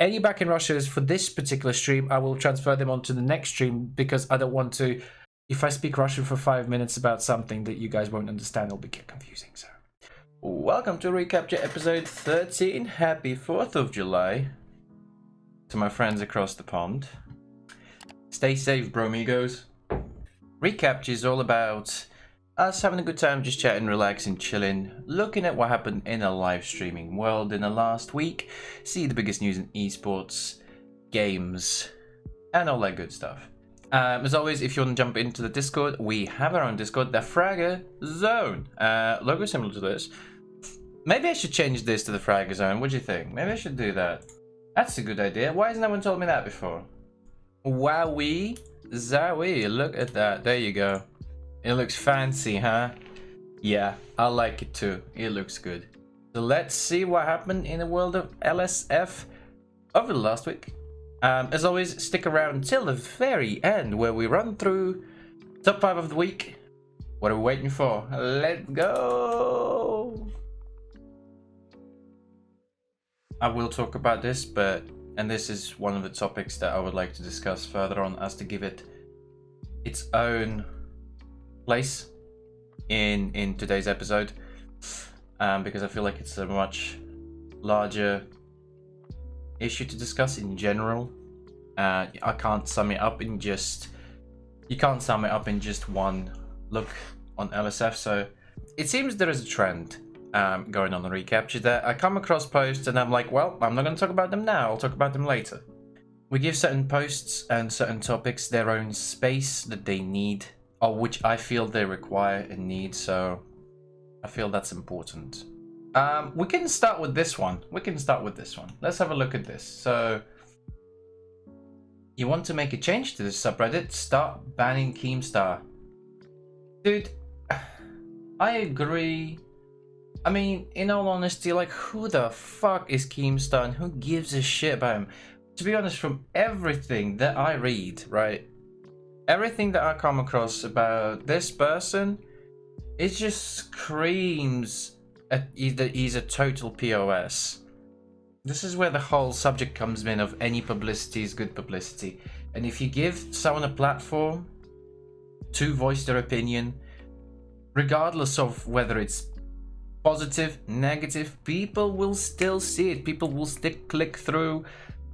any back-end rushes for this particular stream, I will transfer them onto the next stream because I don't want to. If I speak Russian for 5 minutes about something that you guys won't understand, it'll get confusing. So, welcome to Recapture episode 13. Happy 4th of July to my friends across the pond. Stay safe, bromigos. Recapture is all about us having a good time, just chatting, relaxing, chilling, looking at what happened in a live streaming world in the last week, see the biggest news in esports, games, and all that good stuff. As always, if you want to jump into the Discord, we have our own Discord, the Fragger Zone. Logo similar to this. Maybe I should change this to the Fragger Zone. What do you think? Maybe I should do that. That's a good idea. Why hasn't anyone told me that before? Wowee, zowie, look at that. There you go. It looks fancy, huh? Yeah, I like it too. It looks good. So let's see what happened in the world of LSF over the last week. As always, stick around until the very end where we run through top 5 of the week. What are we waiting for? Let's go! I will talk about this, and this is one of the topics that I would like to discuss further on, as to give it its own place in today's episode, because I feel like it's a much larger issue to discuss in general. I can't sum it up in just one look on LSF. So it seems there is a trend going on Recapture that I come across posts and I'm like, well, I'm not going to talk about them now, I'll talk about them later. We give certain posts and certain topics their own space that they need, or which I feel they require and need, so I feel that's important. We can start with this one. Let's have a look at this. So, you want to make a change to this subreddit? Start banning Keemstar. Dude, I agree. I mean, in all honesty, like, who the fuck is Keemstar and who gives a shit about him? To be honest, from everything that I read, right? Everything that I come across about this person, it just screams that he's a total POS. This is where the whole subject comes in of any publicity is good publicity. And if you give someone a platform to voice their opinion, regardless of whether it's positive, negative, people will still see it. People will still click through.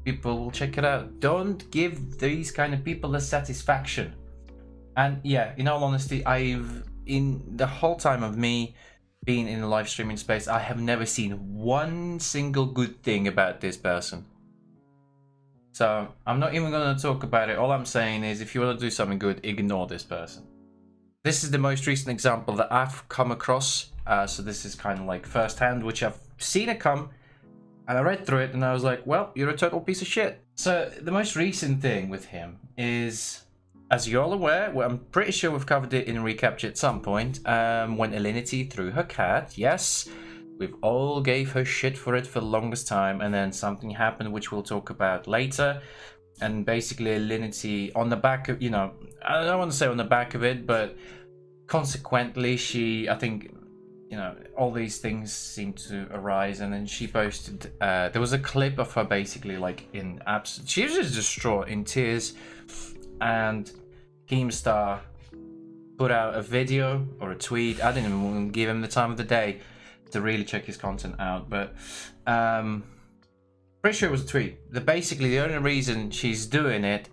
People will check it out. Don't give these kind of people the satisfaction. And yeah, in all honesty, in the whole time of me being in the live streaming space, I have never seen one single good thing about this person. So I'm not even going to talk about it. All I'm saying is, if you want to do something good, ignore this person. This is the most recent example that I've come across. So this is kind of like firsthand, which I've seen it come. And I read through it and I was like, well, you're a total piece of shit. So the most recent thing with him is, as you're all aware, well, I'm pretty sure we've covered it in Recapture at some point, when Alinity threw her cat. Yes, we've all gave her shit for it for the longest time, and then something happened which we'll talk about later. And basically Alinity, on the back of, I don't want to say on the back of it, but consequently I think, all these things seem to arise, and then she posted, there was a clip of her basically like in absolute, she was just distraught, in tears, and Keemstar put out a video or a tweet. I didn't even give him the time of the day to really check his content out, but pretty sure it was a tweet that basically the only reason she's doing it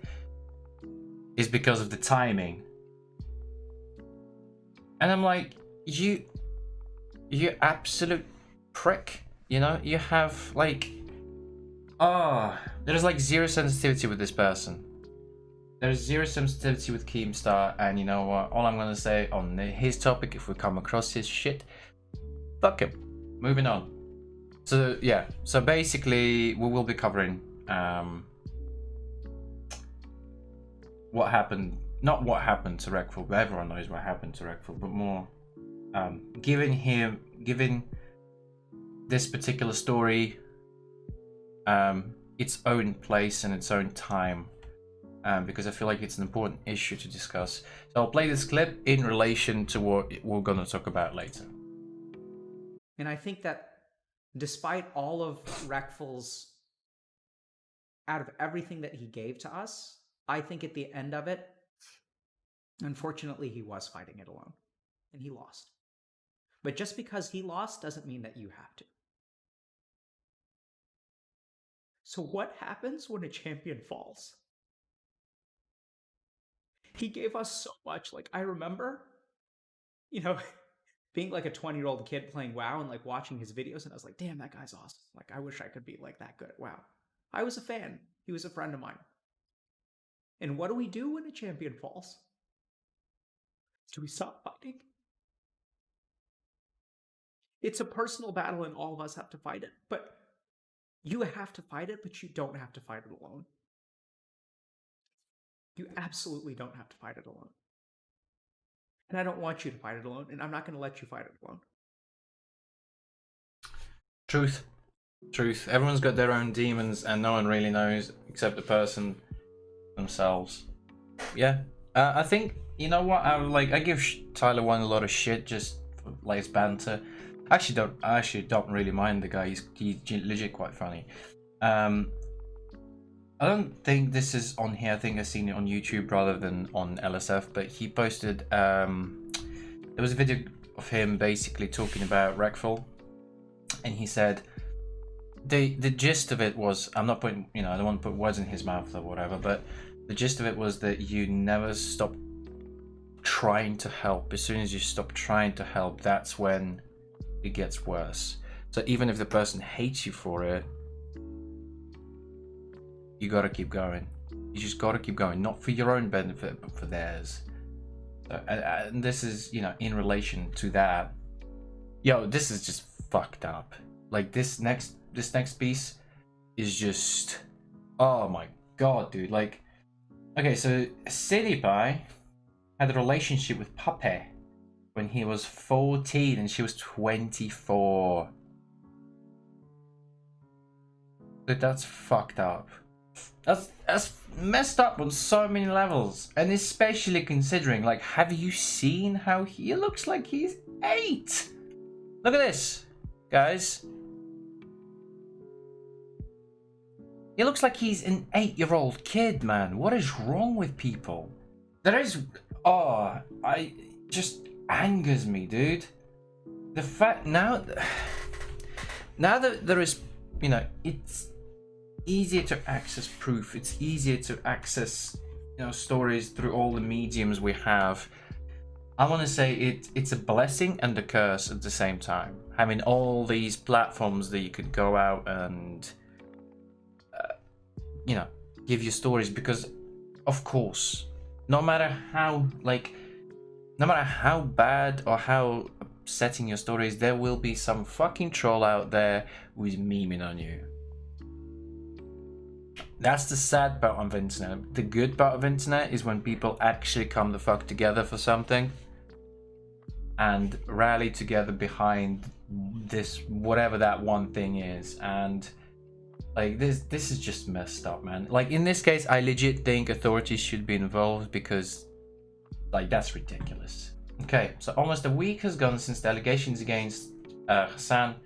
is because of the timing. And I'm like, you absolute prick, you have like, there's like zero sensitivity with this person. There's zero sensitivity with Keemstar, and you know what, all I'm gonna say on his topic, if we come across his shit, fuck him. Moving on. So yeah, so basically we will be covering what happened, not what happened to Reckful, but everyone knows what happened to Reckful, but more giving this particular story its own place and its own time, because I feel like it's an important issue to discuss. So I'll play this clip in relation to what we're going to talk about later. And I think that despite all of Reckful's out of everything that he gave to us, I think at the end of it, unfortunately, he was fighting it alone, and he lost. But just because he lost doesn't mean that you have to. So what happens when a champion falls? He gave us so much. Like, I remember, you know, being like a 20-year-old kid playing WoW and like watching his videos, and I was like, damn, that guy's awesome. Like, I wish I could be like that good at WoW. I was a fan. He was a friend of mine. And what do we do when a champion falls? Do we stop fighting? It's a personal battle and all of us have to fight it. But you have to fight it, but you don't have to fight it alone. You absolutely don't have to fight it alone. And I don't want you to fight it alone, and I'm not going to let you fight it alone. Truth. Truth. Everyone's got their own demons, and no one really knows except the person themselves. Yeah. I think, you know what? I give Tyler One a lot of shit just for like his banter. I actually don't really mind the guy. He's legit quite funny. I don't think this is on here. I think I've seen it on YouTube rather than on LSF. But he posted. There was a video of him basically talking about Reckful, and he said the gist of it was, I'm not putting, I don't want to put words in his mouth or whatever, but the gist of it was that you never stop trying to help. As soon as you stop trying to help, that's when it gets worse. So even if the person hates you for it, you gotta keep going. You just gotta keep going, not for your own benefit, but for theirs. So, and this is, in relation to that. Yo, this is just fucked up. Like this next piece is just, oh my god, dude. Like, okay, so City Pie had a relationship with Puppy when he was 14 and she was 24. Dude, that's fucked up. That's messed up on so many levels, and especially considering, like, have you seen how he looks like he's 8? Look at this, guys. He looks like he's an 8-year-old kid, man. What is wrong with people? There is, just angers me, dude. The fact now that there is, it's easier to access proof. It's easier to access, stories through all the mediums we have. I want to say it's a blessing and a curse at the same time. Having all these platforms that you could go out and, give your stories, because, of course, no matter how bad or how upsetting your story is, there will be some fucking troll out there who's memeing on you. That's the sad part of internet. The good part of internet is when people actually come the fuck together for something and rally together behind this, whatever that one thing is. And like this is just messed up, man. Like in this case, I legit think authorities should be involved, because like that's ridiculous. Okay, so almost a week has gone since the allegations against Hassan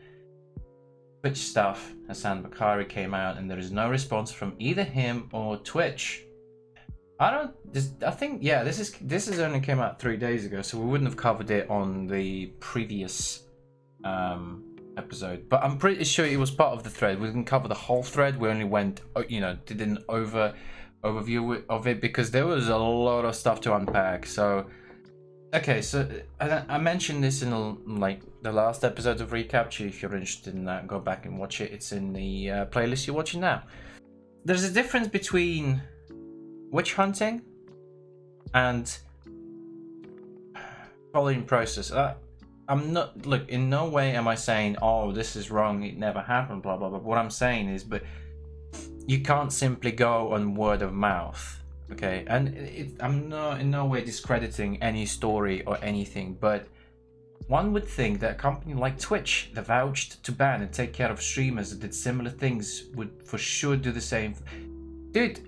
Twitch staff Hassan Bakari came out, and there is no response from either him or Twitch. This is only came out 3 days ago, so we wouldn't have covered it on the previous episode. But I'm pretty sure it was part of the thread. We didn't cover the whole thread. We only went, did an overview of it, because there was a lot of stuff to unpack. So, okay, so I mentioned this in the last episode of Recapture. If you're interested in that, go back and watch it. It's in the playlist you're watching now. There's a difference between witch hunting and following process. I'm not, look, in no way am I saying, oh, this is wrong, it never happened, blah blah blah. What I'm saying is, but you can't simply go on word of mouth, okay? And I'm not in no way discrediting any story or anything, but one would think that a company like Twitch, that vouched to ban and take care of streamers that did similar things, would for sure do the same. Dude,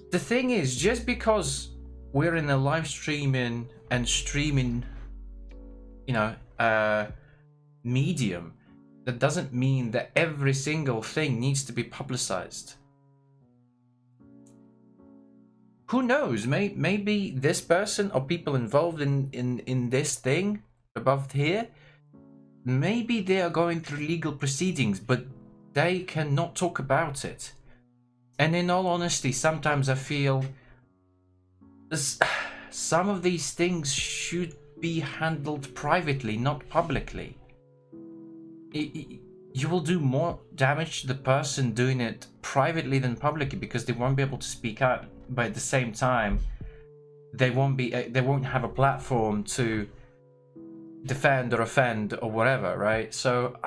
the thing is, just because we're in a live streaming and streaming, medium, that doesn't mean that every single thing needs to be publicized. who knows? Maybe this person or people involved in this thing above here, maybe they are going through legal proceedings, but they cannot talk about it. And in all honesty, sometimes I feel some of these things should be handled privately, not publicly. You will do more damage to the person doing it privately than publicly, because they won't be able to speak out, but at the same time they won't have a platform to defend or offend or whatever, right? So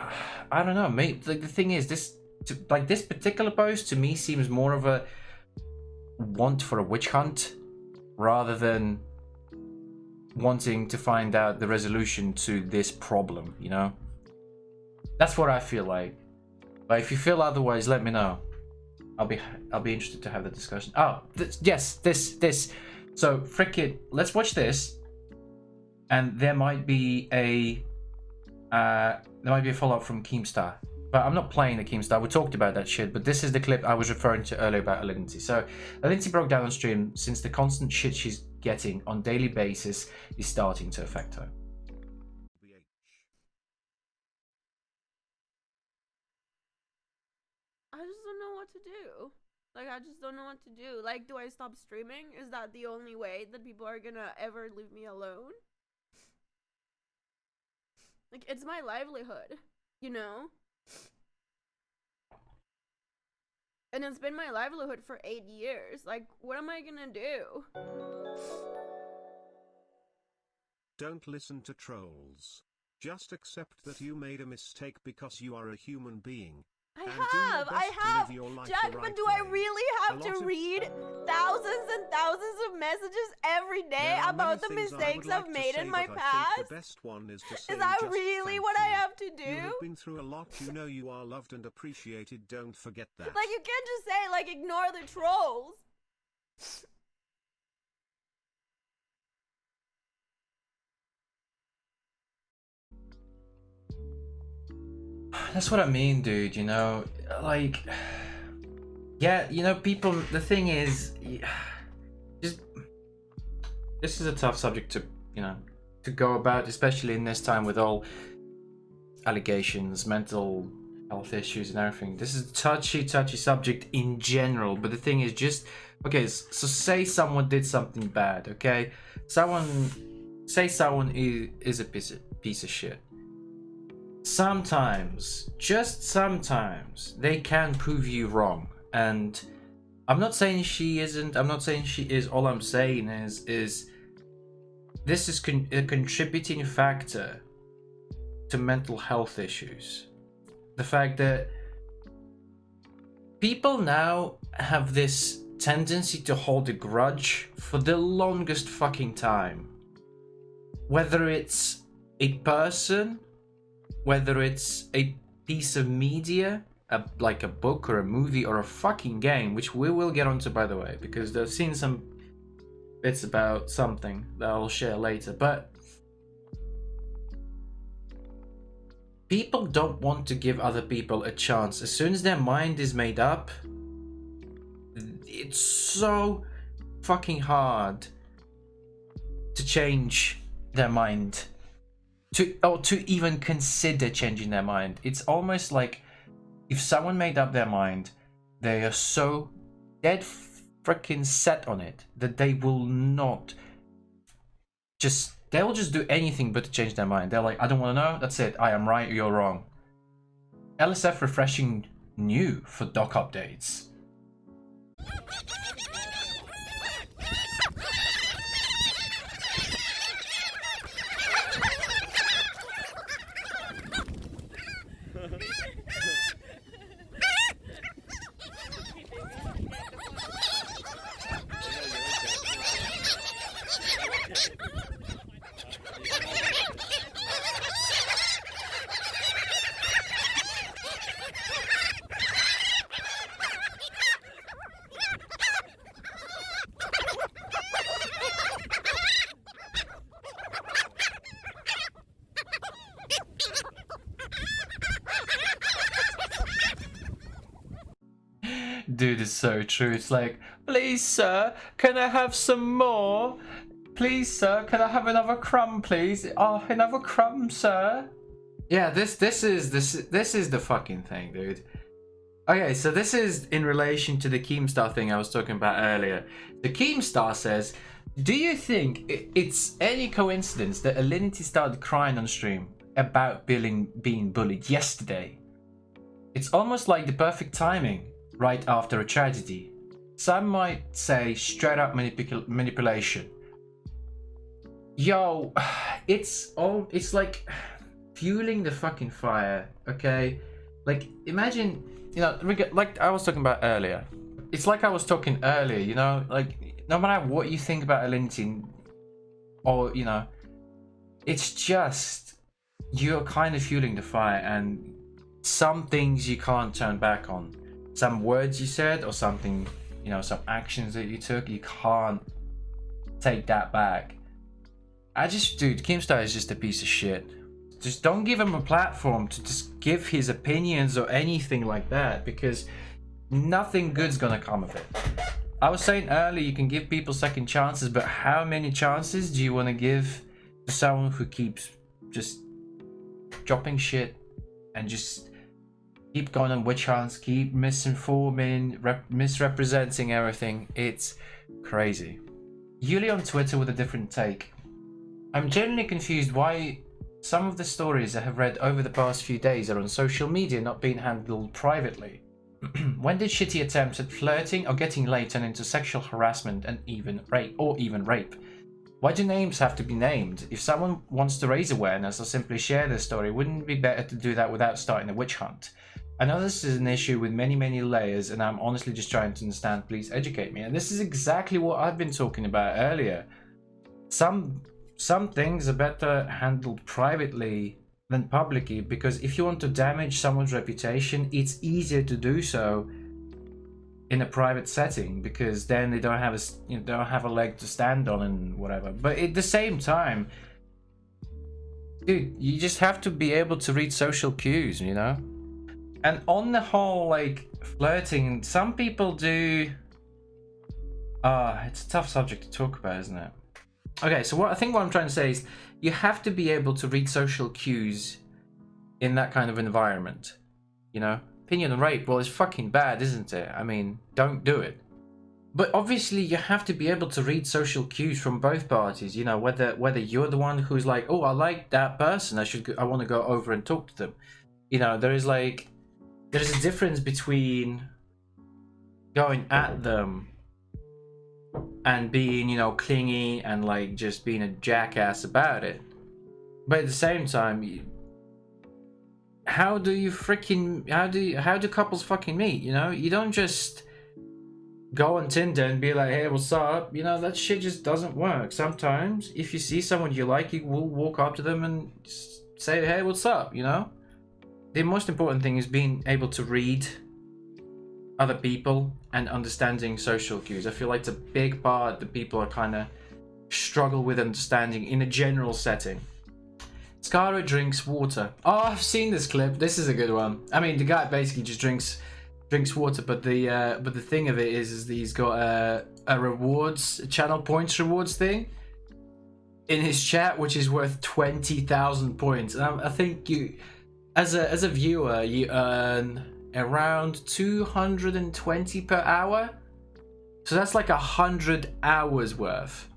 I don't know, mate. Like, the thing is, this particular post to me seems more of a want for a witch hunt rather than wanting to find out the resolution to this problem, you know? That's what I feel like. But if you feel otherwise, let me know. I'll be interested to have the discussion. Oh, this. So, frick it. Let's watch this, and there might be a follow-up from Keemstar. But I'm not playing the Keemstar. We talked about that shit. But this is the clip I was referring to earlier about Lindsay. So, Lindsay broke down on stream since the constant shit she's getting on daily basis is starting to affect her. I just don't know what to do. Like, I just don't know what to do. Like, do I stop streaming? Is that the only way that people are gonna ever leave me alone? Like, it's my livelihood, you know? And it's been my livelihood for 8 years. Like, what am I gonna do? Don't listen to trolls. Just accept that you made a mistake because you are a human being. I have, Jack, but do I really have to read thousands and thousands of messages every day about the mistakes I've made in my past? The best one is Is that really what I have to do? You have been through a lot. You know you are loved and appreciated. Don't forget that. Like, you can't just say, like, ignore the trolls. That's what I mean, dude, you know, like, yeah, you know, people, the thing is, just, this is a tough subject to, you know, to go about, especially in this time with all allegations, mental health issues and everything. This is a touchy subject in general, but the thing is just, okay, so say someone did something bad, okay? Say someone is a piece of shit. Sometimes, just sometimes, they can prove you wrong. And I'm not saying she isn't, I'm not saying she is. All I'm saying is this is a contributing factor to mental health issues. The fact that people now have this tendency to hold a grudge for the longest fucking time. Whether it's a person, whether it's a piece of media, like a book or a movie or a fucking game, which we will get onto, by the way, because I've seen some bits about something that I'll share later. But people don't want to give other people a chance. As soon as their mind is made up, it's so fucking hard to change their mind. To even consider changing their mind. It's almost like if someone made up their mind, they are so dead freaking set on it that they will not they'll just do anything but to change their mind. They're like, I don't want to know, that's it, I am right, you're wrong. LSF refreshing new for doc updates. dude, it's so true. It's like, please, sir, can I have some more? Please, sir, can I have another crumb, please? Oh, another crumb, sir. Yeah, this is the fucking thing, dude. Okay, so this is in relation to the Keemstar thing I was talking about earlier. The Keemstar says, do you think it's any coincidence that Alinity started crying on stream about being bullied yesterday? It's almost like the perfect timing, right after a tragedy. Some might say straight up manipulation. Yo, it's like fueling the fucking fire, okay? Like, imagine, you know, like I was talking about earlier. It's like I was talking earlier, you know, like, no matter what you think about Alinity, or, you know, it's just, you're kind of fueling the fire, and some things you can't turn back on. Some words you said, or something, you know, some actions that you took, you can't take that back. Dude, Keemstar is just a piece of shit. Just don't give him a platform to just give his opinions or anything like that, because nothing good's gonna come of it. I was saying earlier, you can give people second chances, but how many chances do you want to give to someone who keeps just dropping shit and just keep going on witch hunts, keep misinforming, misrepresenting everything? It's crazy. Yuli on Twitter with a different take. I'm genuinely confused why some of the stories I have read over the past few days are on social media, not being handled privately. When did shitty attempts at flirting or getting laid turn into sexual harassment and even rape? Why do names have to be named? If someone wants to raise awareness or simply share their story, wouldn't it be better to do that without starting a witch hunt? I know this is an issue with many layers, and I'm honestly just trying to understand. Please educate me. And this is exactly what I've been talking about earlier. Some things are better handled privately than publicly, because if you want to damage someone's reputation, it's easier to do so in a private setting, because then they don't have a leg to stand on and whatever. But at the same time, dude, you just have to be able to read social cues, you know? And on the whole, like, flirting, some people do... it's a tough subject to talk about, isn't it? Okay, so what I'm trying to say is, you have to be able to read social cues in that kind of environment, you know? Opinion on rape, well, it's fucking bad, isn't it? I mean, don't do it. But obviously, you have to be able to read social cues from both parties, you know, whether you're the one who's like, oh, I like that person, I want to go over and talk to them. You know, there's a difference between going at them and being, you know, clingy and like just being a jackass about it. But at the same time, how do couples fucking meet, you know? You don't just go on Tinder and be like, hey, what's up? You know, that shit just doesn't work. Sometimes if you see someone you like, you will walk up to them and say, hey, what's up, you know? The most important thing is being able to read other people and understanding social cues. I feel like it's a big part that people are kind of struggle with understanding in a general setting. Scarlet drinks water. Oh, I've seen this clip. This is a good one. I mean, the guy basically just drinks water, but the thing of it is that he's got a rewards, channel points rewards thing in his chat, which is worth 20,000 points. And I think you, as a viewer, you earn around 220 per hour. So that's like 100 hours worth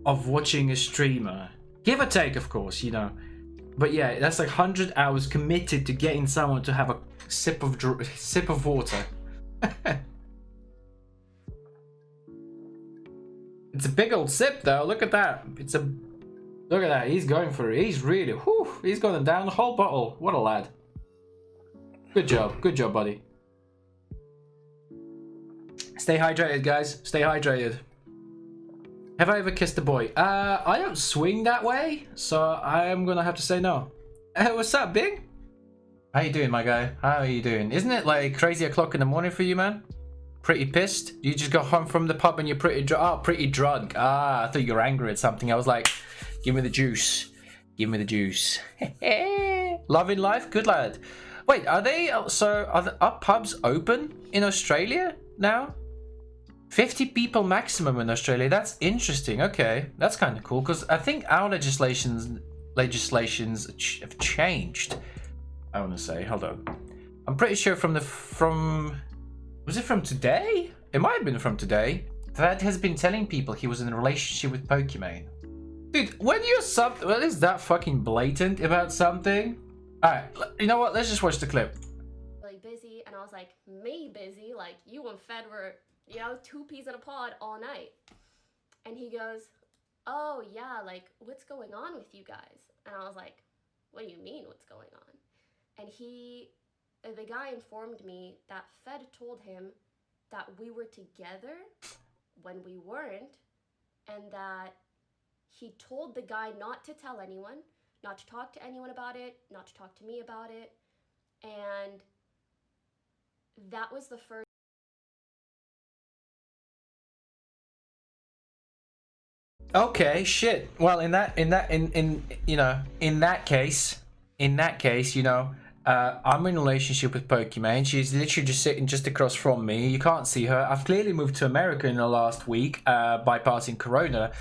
of watching a streamer. Give or take, of course, you know. But yeah, that's like 100 hours committed to getting someone to have a sip of water. It's a big old sip, though. Look at that. Look at that. He's going for it. He's really... Whew, he's going down the whole bottle. What a lad. Good job. Good job, buddy. Stay hydrated, guys. Stay hydrated. Have I ever kissed a boy? I don't swing that way, so I am gonna have to say no. What's up, Big? How you doing, my guy? How are you doing? Isn't it like crazy o'clock in the morning for you, man? Pretty pissed? You just got home from the pub and you're pretty drunk. Ah, I thought you were angry at something. I was like, give me the juice. Give me the juice. Loving life? Good lad. Wait, are they are pubs open in Australia now? 50 people maximum in Australia. That's interesting. Okay, that's kind of cool because I think our legislations have changed. I want to say, hold on. I'm pretty sure was it from today? It might have been from today. Thad has been telling people he was in a relationship with Pokimane. Dude, when you're what is that fucking blatant about something? Alright, you know what? Let's just watch the clip. Really busy, and I was like, me busy? Like, you and Fed were, you know, 2 peas in a pod all night. And he goes, oh yeah, like, what's going on with you guys? And I was like, what do you mean, what's going on? And the guy informed me that Fed told him that we were together when we weren't, and that he told the guy not to tell anyone, not to talk to anyone about it, not to talk to me about it, and that was the first. Okay, shit. Well, in that case, you know, I'm in a relationship with Pokimane. She's literally just sitting just across from me. You can't see her. I've clearly moved to America in the last week, bypassing Corona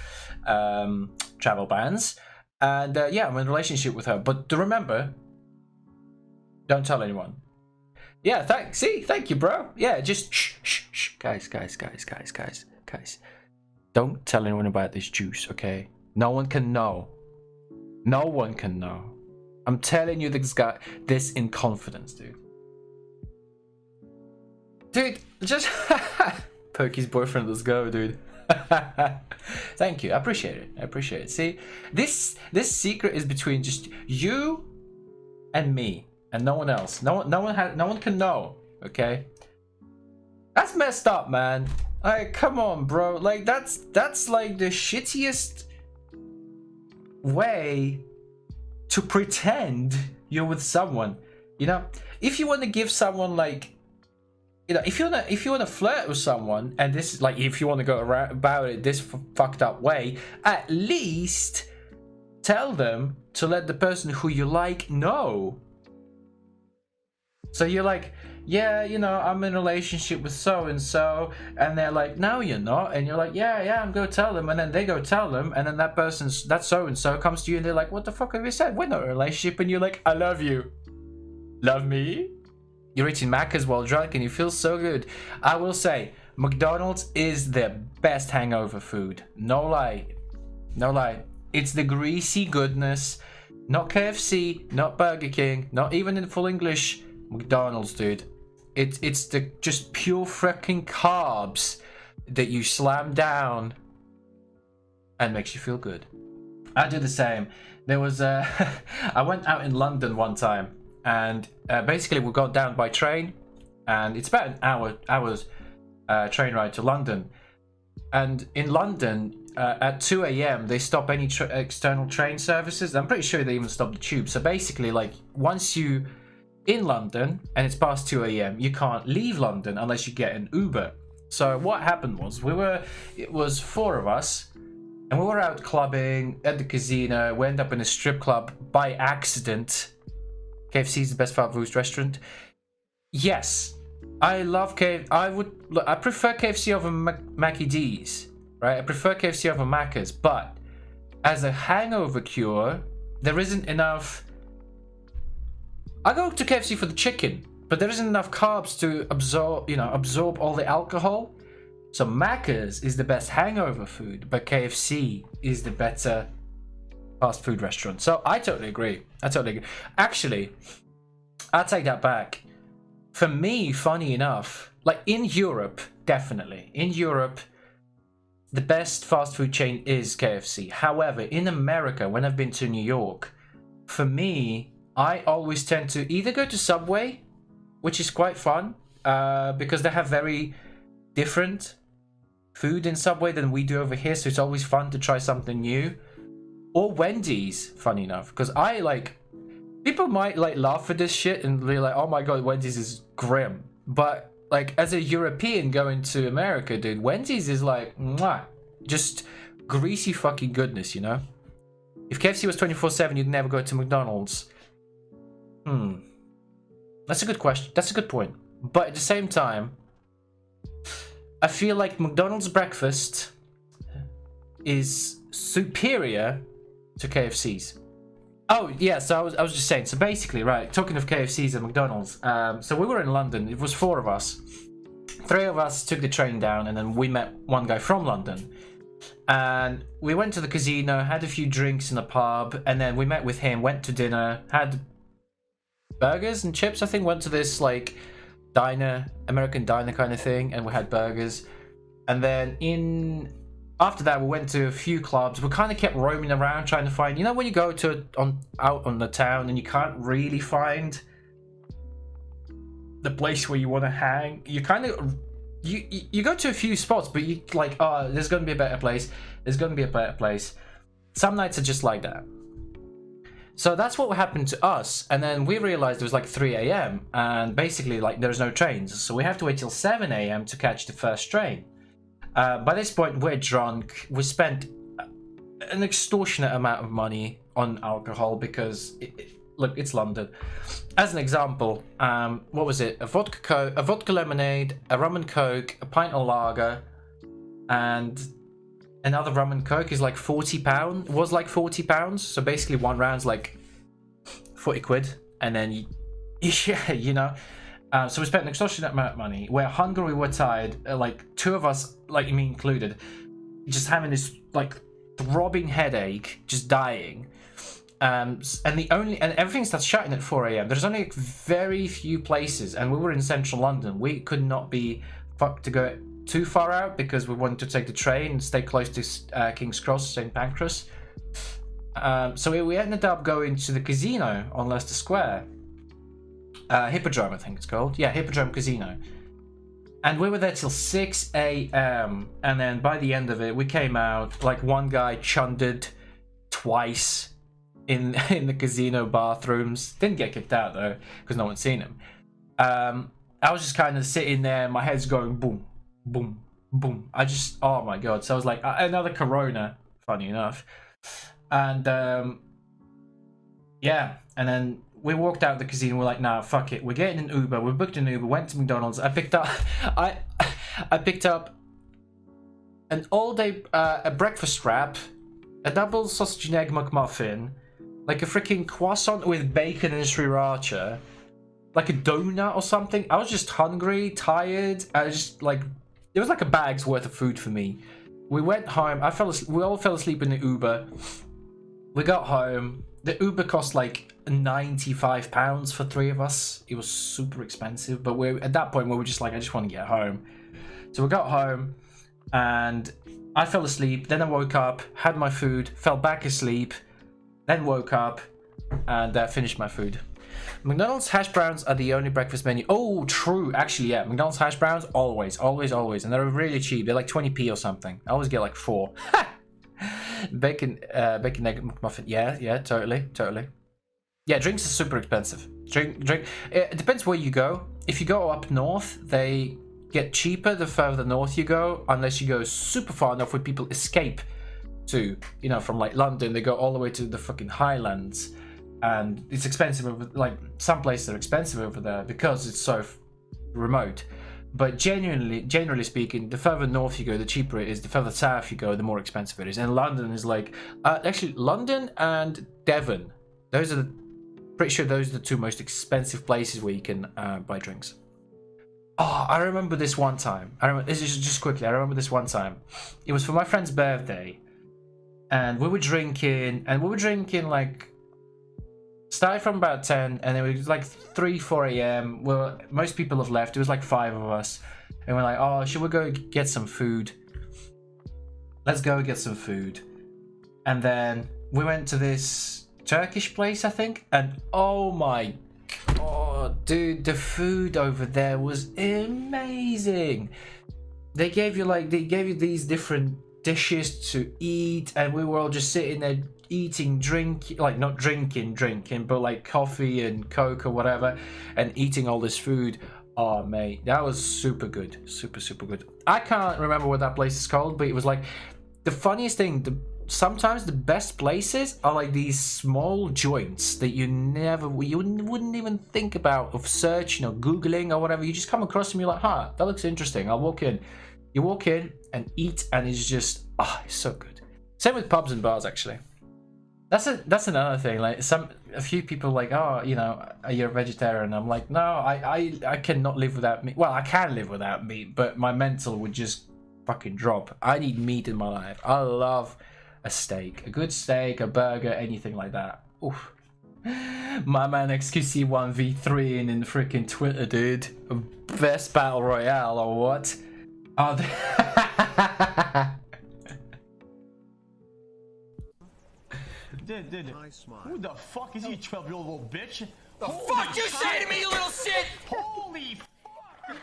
travel bans. And yeah, I'm in a relationship with her. But to remember, don't tell anyone. Yeah, thank you, bro. Yeah, just shh, guys. Don't tell anyone about this juice, okay? No one can know. No one can know. I'm telling you this in confidence, dude. Dude, just Pokey's boyfriend, let's go, dude. Thank you. I appreciate it. See, this secret is between just you and me and no one else. No one can know, okay? That's messed up, man. Like, come on, bro. Like, that's like the shittiest way to pretend you're with someone. You know, if you want to give someone, like, you know, if you want to flirt with someone, and this is like, if you want to go about it this fucked up way, at least tell them to let the person who you like know. So you're like, yeah, you know, I'm in a relationship with so and so, and they're like, no, you're not, and you're like, yeah, I'm gonna tell them, and then they go tell them, and then that so and so comes to you, and they're like, what the fuck have you said? We're not in a relationship, and you're like, I love you. Love me? You're eating Macca's while drunk, and you feel so good. I will say, McDonald's is the best hangover food. No lie. It's the greasy goodness. Not KFC, not Burger King, not even in full English. McDonald's, dude. It's the just pure freaking carbs that you slam down and makes you feel good. I do the same. There was I went out in London one time, and basically we got down by train, and it's about an hour's train ride to London. And in London, at 2 a.m. they stop any external train services. I'm pretty sure they even stop the tube. So basically, like, once you in London and it's past 2 a.m. you can't leave London unless you get an Uber. So what happened was, it was 4 of us, and we were out clubbing at the casino. We ended up in a strip club by accident. KFC is the best fast food restaurant. Yes, I love KFC. I prefer KFC over Mackie D's, right? I prefer KFC over Macca's, but as a hangover cure, there isn't enough. I go to KFC for the chicken, but there isn't enough carbs to absorb all the alcohol. So Macca's is the best hangover food, but KFC is the better fast food restaurant. So I totally agree. Actually, I'll take that back. For me, funny enough, like in Europe, definitely. In Europe, the best fast food chain is KFC. However, in America, when I've been to New York, for me, I always tend to either go to Subway, which is quite fun, because they have very different food in Subway than we do over here, so it's always fun to try something new. Or Wendy's, funny enough, because I like, people might like laugh at this shit and be like, oh my god, Wendy's is grim. But like, as a European going to America, dude, Wendy's is like, mwah, just greasy fucking goodness, you know? If KFC was 24/7, you'd never go to McDonald's. That's a good question. That's a good point. But at the same time, I feel like McDonald's breakfast is superior to KFC's. Oh yeah, so I was just saying. So basically, right, talking of KFC's and McDonald's. So we were in London. It was 4 of us. 3 of us took the train down, and then we met one guy from London. And we went to the casino, had a few drinks in a pub, and then we met with him, went to dinner, had burgers and chips, I think. Went to this like diner, American diner kind of thing, and we had burgers. And then after that we went to a few clubs. We kind of kept roaming around trying to find, you know, when you go to out on the town and you can't really find the place where you want to hang, you kind of you go to a few spots, but you like, oh, there's gonna be a better place, there's gonna be a better place. Some nights are just like that. So that's what happened to us. And then we realized it was like 3 a.m. and basically like there's no trains, so we have to wait till 7 a.m. to catch the first train. By this point we're drunk. We spent an extortionate amount of money on alcohol because look, it's London. As an example, what was it? A vodka lemonade, a rum and coke, a pint of lager, and another rum and coke is like £40. Was like £40. So basically one round's like 40 quid, and then yeah, you know. So we spent an extortionate amount of money. We're hungry, we're tired. Like 2 of us, like me included, just having this like throbbing headache, just dying. And everything starts shutting at 4 a.m. There's only very few places, and we were in central London. We could not be fucked to go too far out because we wanted to take the train and stay close to King's Cross, St Pancras. So we ended up going to the casino on Leicester Square. Hippodrome, I think it's called. Yeah, Hippodrome Casino. And we were there till 6 a.m. And then by the end of it, we came out, like one guy chundered twice in the casino bathrooms. Didn't get kicked out though, because no one's seen him. I was just kind of sitting there, my head's going boom, boom, boom. Oh my god. So I was like, another Corona, funny enough. And yeah, and then we walked out the casino. We're like, nah, fuck it. We're getting an Uber. We booked an Uber. Went to McDonald's. I picked up an all-day a breakfast wrap, a double sausage and egg McMuffin, like a freaking croissant with bacon and sriracha, like a donut or something. I was just hungry, tired. I was just like, it was like a bag's worth of food for me. We went home. We all fell asleep in the Uber. We got home. The Uber cost like £95 for 3 of us. It was super expensive, but at that point we were just like, I just want to get home. So we got home and I fell asleep. Then I woke up, had my food, fell back asleep, then woke up and finished my food. McDonald's hash browns are the only breakfast menu. Oh, true. Actually, yeah. McDonald's hash browns, always. And they're really cheap. They're like 20p or something. I always get like 4. Bacon egg McMuffin. Yeah, totally. Yeah, drinks are super expensive. Drink. It depends where you go. If you go up north, they get cheaper the further north you go, unless you go super far enough where people escape to, you know, from like London. They go all the way to the fucking Highlands, and it's expensive over, like some places are expensive over there because it's so remote. But generally speaking, the further north you go, the cheaper it is. The further south you go, the more expensive it is. And London is like, actually, London and Devon. Pretty sure those are the 2 most expensive places where you can buy drinks. Oh, I remember this one time. This is just quickly. I remember this one time. It was for my friend's birthday, and we were drinking, like, started from about 10, and it was like 3-4 a.m. Well, most people have left. It was like 5 of us, and we're like, oh, should we go get some food? Let's go get some food. And then we went to this Turkish place, I think, and oh my god, dude, the food over there was amazing. They gave you these different dishes to eat, and we were all just sitting there eating, like not drinking, but like coffee and Coke or whatever, and eating all this food. Oh mate, that was super good, super good. I can't remember what that place is called, but it was like the funniest thing. sometimes the best places are like these small joints that you wouldn't even think about of searching or Googling or whatever. You just come across them, you're like, huh, that looks interesting, I'll walk in. You walk in and eat, and it's just, it's so good. Same with pubs and bars, actually. That's another thing. Like a few people like, oh, you know, are you a vegetarian? I'm like, no, I cannot live without meat. Well, I can live without meat, but my mental would just fucking drop. I need meat in my life. I love a steak, a good steak, a burger, anything like that. Oof. My man xQc 1v3 in the freaking Twitter, dude. Best battle royale or what? Oh, Dude, who the fuck is you 12-year-old little bitch? The fuck you say to me, you little shit? Holy fuck!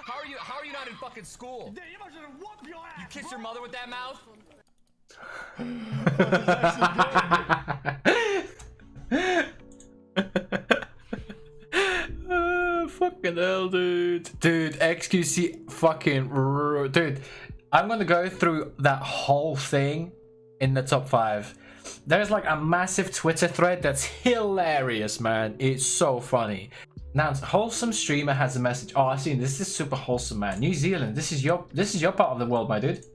How are you not in fucking school? Dude, you must have whooped your ass. You kiss your mother with that mouth? Fucking hell, dude. Dude, xQc fucking... Dude, I'm gonna go through that whole thing in the top 5. There's like a massive Twitter thread that's hilarious, man. It's so funny. Now, wholesome streamer has a message. Oh, I see. This is super wholesome, man. New Zealand, this is your part of the world, my dude.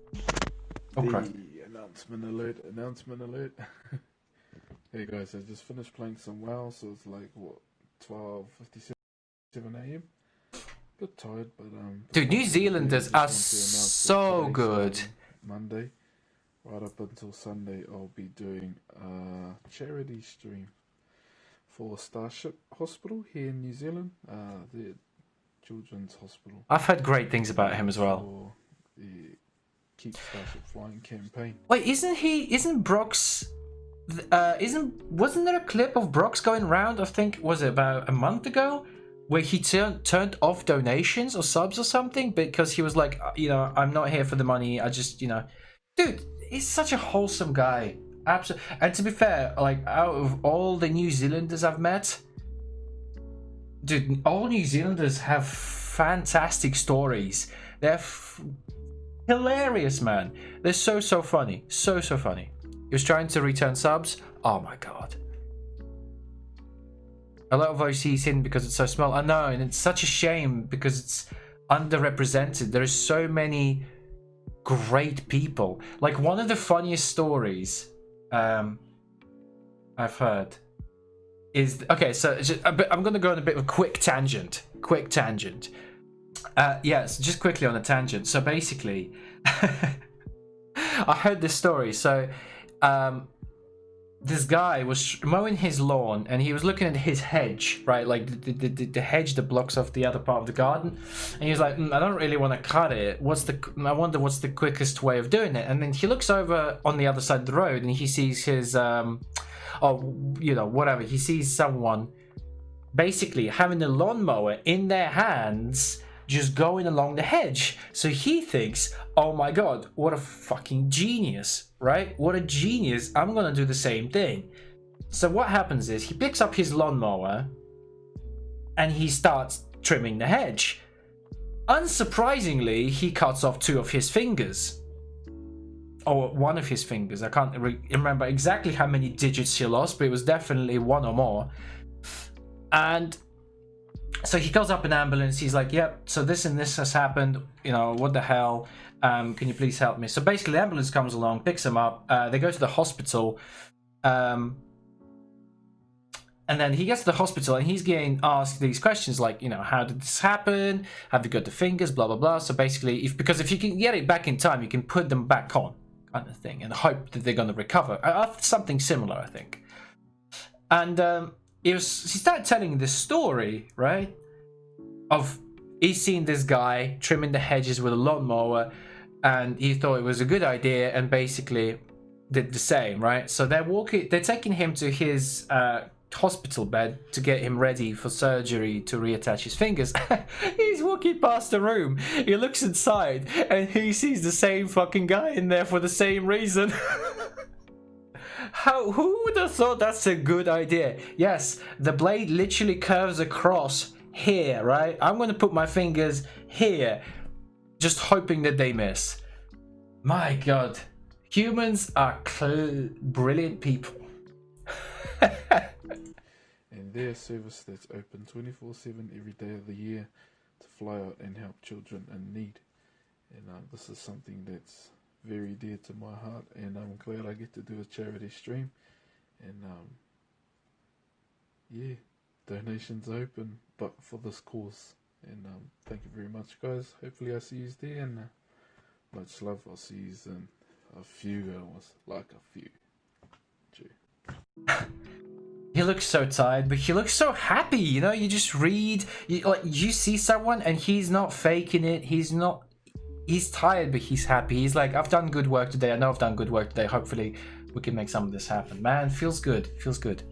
Oh, crap. Announcement alert. Hey guys, I just finished playing some WoW, so it's like what, 12:57 AM. Bit tired, but dude, New Zealanders are so good. Monday, right up until Sunday, I'll be doing a charity stream for Starship Hospital here in New Zealand, the children's hospital. I've heard great things about him as well. For the Keep Starship Flying campaign. Wait, isn't Brock's... wasn't there a clip of Brock's going around, I think, was it about a month ago, where he turned off donations or subs or something because he was like, you know, I'm not here for the money, I just, you know... Dude, he's such a wholesome guy. Absolutely. And to be fair, like, out of all the New Zealanders I've met, dude, all New Zealanders have fantastic stories. They're hilarious, man. They're so funny. So funny. He was trying to return subs. Oh my god. A lot of OC is hidden because it's so small. I know, and it's such a shame because it's underrepresented. There are so many great people. Like, one of the funniest stories I've heard is... Okay, so I'm going to go on a bit of a quick tangent. Yes, just quickly on a tangent. So basically, I heard this story. So this guy was mowing his lawn and he was looking at his hedge, right? Like the hedge that blocks off the other part of the garden. And he was like, I don't really want to cut it. I wonder what's the quickest way of doing it? And then he looks over on the other side of the road and he sees his, he sees someone basically having a lawnmower in their hands, just going along the hedge. So he thinks, oh my god, what a fucking genius, right? What a genius, I'm gonna do the same thing. So what happens is he picks up his lawnmower and he starts trimming the hedge. Unsurprisingly, he cuts off 2 of his fingers. Or 1 of his fingers. I can't remember exactly how many digits he lost, but it was definitely 1 or more. And so he calls up an ambulance. He's like, yep, so this and this has happened. You know, what the hell? Can you please help me? So basically, the ambulance comes along, picks him up. They go to the hospital. And then he gets to the hospital and he's getting asked these questions like, you know, how did this happen? Have you got the fingers? Blah, blah, blah. So basically, because if you can get it back in time, you can put them back on, kind of thing, and hope that they're going to recover. Something similar, I think. And he started telling this story, right? Of he's seen this guy trimming the hedges with a lawnmower, and he thought it was a good idea, and basically did the same, right? So they're taking him to his hospital bed to get him ready for surgery to reattach his fingers. He's walking past the room. He looks inside, and he sees the same fucking guy in there for the same reason. Who would have thought that's a good idea? Yes, the blade literally curves across here, right? I'm going to put my fingers here, just hoping that they miss. My god, Humans are brilliant people. And they're a service that's open 24/7 every day of the year to fly out and help children in need. And this is something that's very dear to my heart, and I'm glad I get to do a charity stream. And yeah, donations open, but for this cause. And thank you very much, guys. Hopefully I see you there, and much love. I'll see you in a few hours, like a few. Cheers. He looks so tired, but he looks so happy. You know, you just read, you see someone, and he's not faking it. He's tired, but he's happy. He's like, I've done good work today. I know I've done good work today. Hopefully, we can make some of this happen. Man, feels good. Feels good.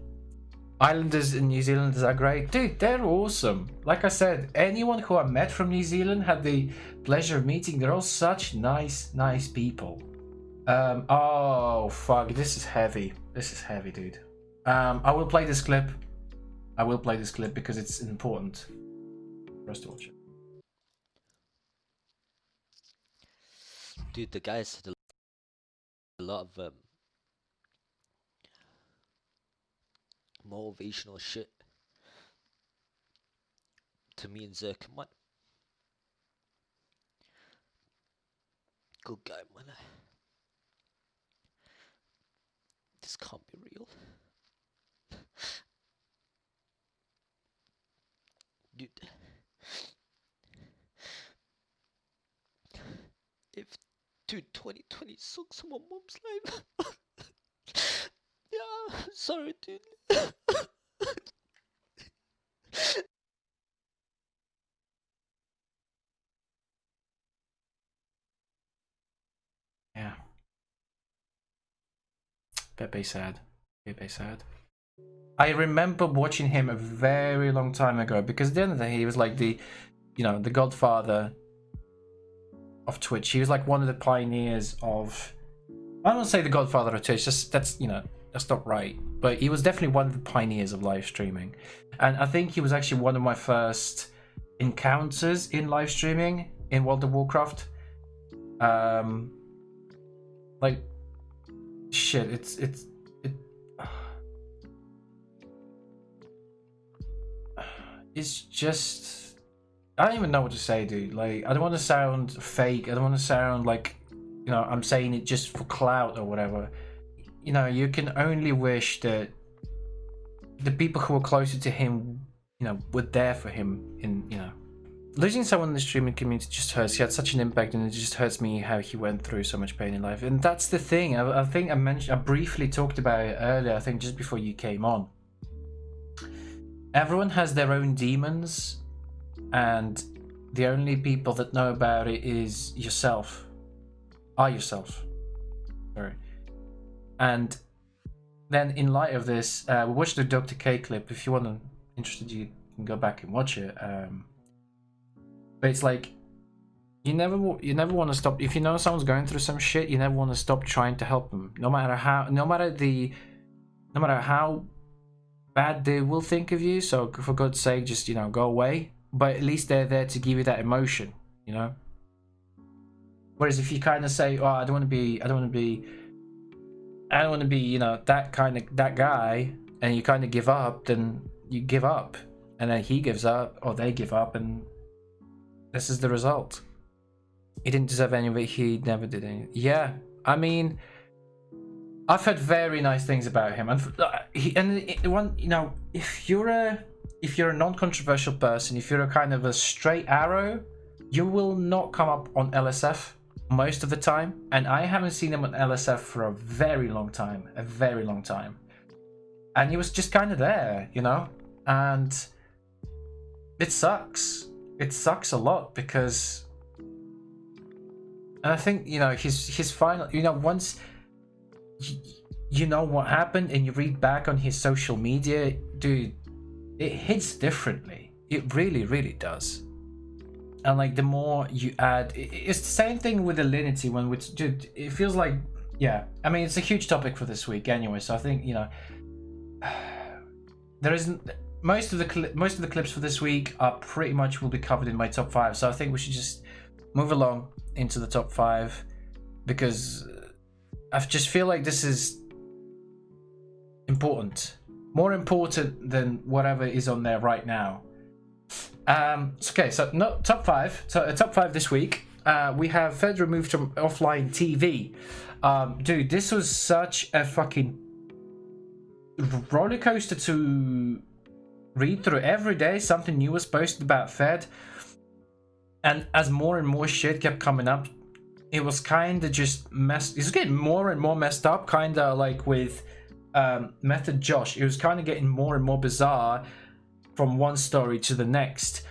Islanders and New Zealanders are great. Dude, they're awesome. Like I said, anyone who I met from New Zealand had the pleasure of meeting. They're all such nice people. Oh, fuck. This is heavy. This is heavy, dude. I will play this clip. I will play this clip because it's important for us to watch it. Dude, the guy said a lot of motivational shit to me and Zerk. Man, good guy, man. This can't be real. Dude, if 2020 sucks my mom's life. Yeah, sorry, dude. Yeah. Pepe sad. Pepe sad. I remember watching him a very long time ago because at the end of the day he was like the godfather of Twitch. He was like one of the pioneers of, I don't want to say the godfather of Twitch, that's not right, but he was definitely one of the pioneers of live streaming. And I think he was actually one of my first encounters in live streaming in World of Warcraft. Like shit, it's just, I don't even know what to say, dude. Like, I don't want to sound fake. I don't want to sound like, I'm saying it just for clout or whatever. You can only wish that the people who were closer to him, were there for him. Losing someone in the streaming community just hurts. He had such an impact, and it just hurts me how he went through so much pain in life. And that's the thing. I think I briefly talked about it earlier. I think just before you came on. Everyone has their own demons, and the only people that know about it is yourself. Yourself. Sorry. And then in light of this, we watched the Dr. K clip. If you want to interested, you can go back and watch it. But it's like you never want to stop. If you know someone's going through some shit, you never want to stop trying to help them. No matter how bad they will think of you. So for God's sake, just go away. But at least they're there to give you that emotion, Whereas if you kind of say, "Oh, I don't want to be, that guy," and you kind of give up, then you give up, and then he gives up, or they give up, and this is the result. He didn't deserve any of it. He never did any. Yeah, I mean, I've heard very nice things about him, and if you're a non-controversial person, if you're a kind of a straight arrow, you will not come up on LSF most of the time. And I haven't seen him on LSF for a very long time, and he was just kind of there, and it sucks. It sucks a lot because, and I think his final, once you know what happened and you read back on his social media, dude, it hits differently. It really does. And like the more you add, it's the same thing with Alinity dude, it feels like, yeah, I mean, it's a huge topic for this week anyway, so I think there isn't most of the clips for this week are pretty much will be covered in my top 5, so I think we should just move along into the top 5 because I just feel like this is important. More important than whatever is on there right now. Okay, so top 5. So top 5 this week. We have Fed removed from offline TV. Dude, this was such a fucking roller coaster to read through. Every day something new was posted about Fed, and as more and more shit kept coming up, it was kind of just messed. It's getting more and more messed up, kind of like with Method Josh. It was kind of getting more and more bizarre from one story to the next.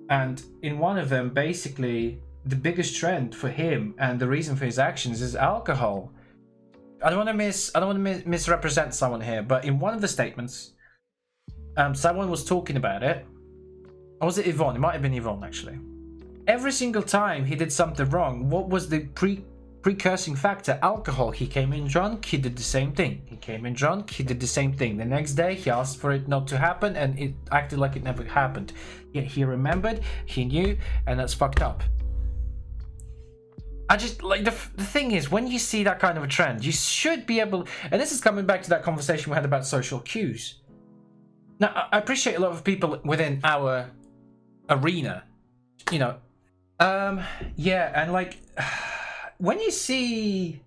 And in one of them, basically, the biggest trend for him and the reason for his actions is alcohol. I don't want to misrepresent someone here, but in one of the statements, someone was talking about it. Or was it Yvonne? It might have been Yvonne, actually. Every single time he did something wrong, what was the precursing factor? Alcohol. He came in drunk, he did the same thing. He came in drunk, he did the same thing. The next day, he asked for it not to happen, and it acted like it never happened. Yet he remembered, he knew, and that's fucked up. I just, like, the thing is, when you see that kind of a trend, you should be able... And this is coming back to that conversation we had about social cues. Now, I appreciate a lot of people within our arena, you know. Yeah, and like... When you see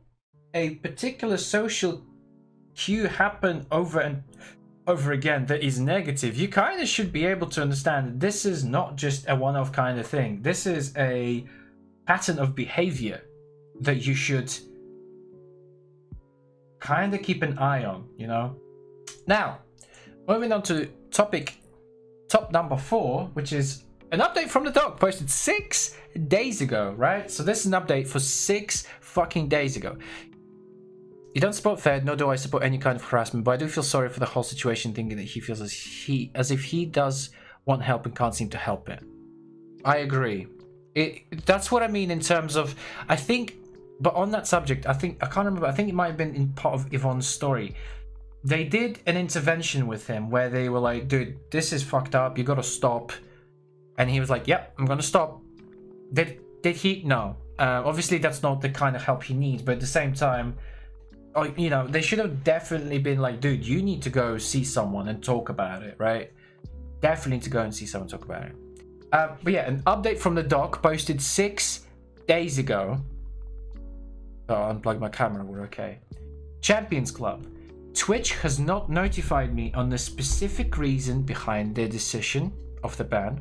a particular social cue happen over and over again that is negative, you kind of should be able to understand that this is not just a one-off kind of thing. This is a pattern of behavior that you should kind of keep an eye on, you know? Now, moving on to top number 4, which is an update from the doc posted 6 days ago, right? So this is an update for 6 fucking days ago. You don't support Fed, nor do I support any kind of harassment, but I do feel sorry for the whole situation, thinking that he feels as if he does want help and can't seem to help it. I agree. That's what I mean in terms of, I think, but on that subject, I can't remember, I think it might have been in part of Yvonne's story. They did an intervention with him where they were like, dude, this is fucked up, you gotta stop. And he was like, yep, I'm gonna stop. Did he? No. Obviously, that's not the kind of help he needs, but at the same time, you know, they should have definitely been like, dude, you need to go see someone and talk about it, right? Definitely need to go and see someone and talk about it. But yeah, an update from the doc posted 6 days ago. Oh, I unplugged my camera, we're okay. Champions Club. Twitch has not notified me on the specific reason behind their decision of the ban.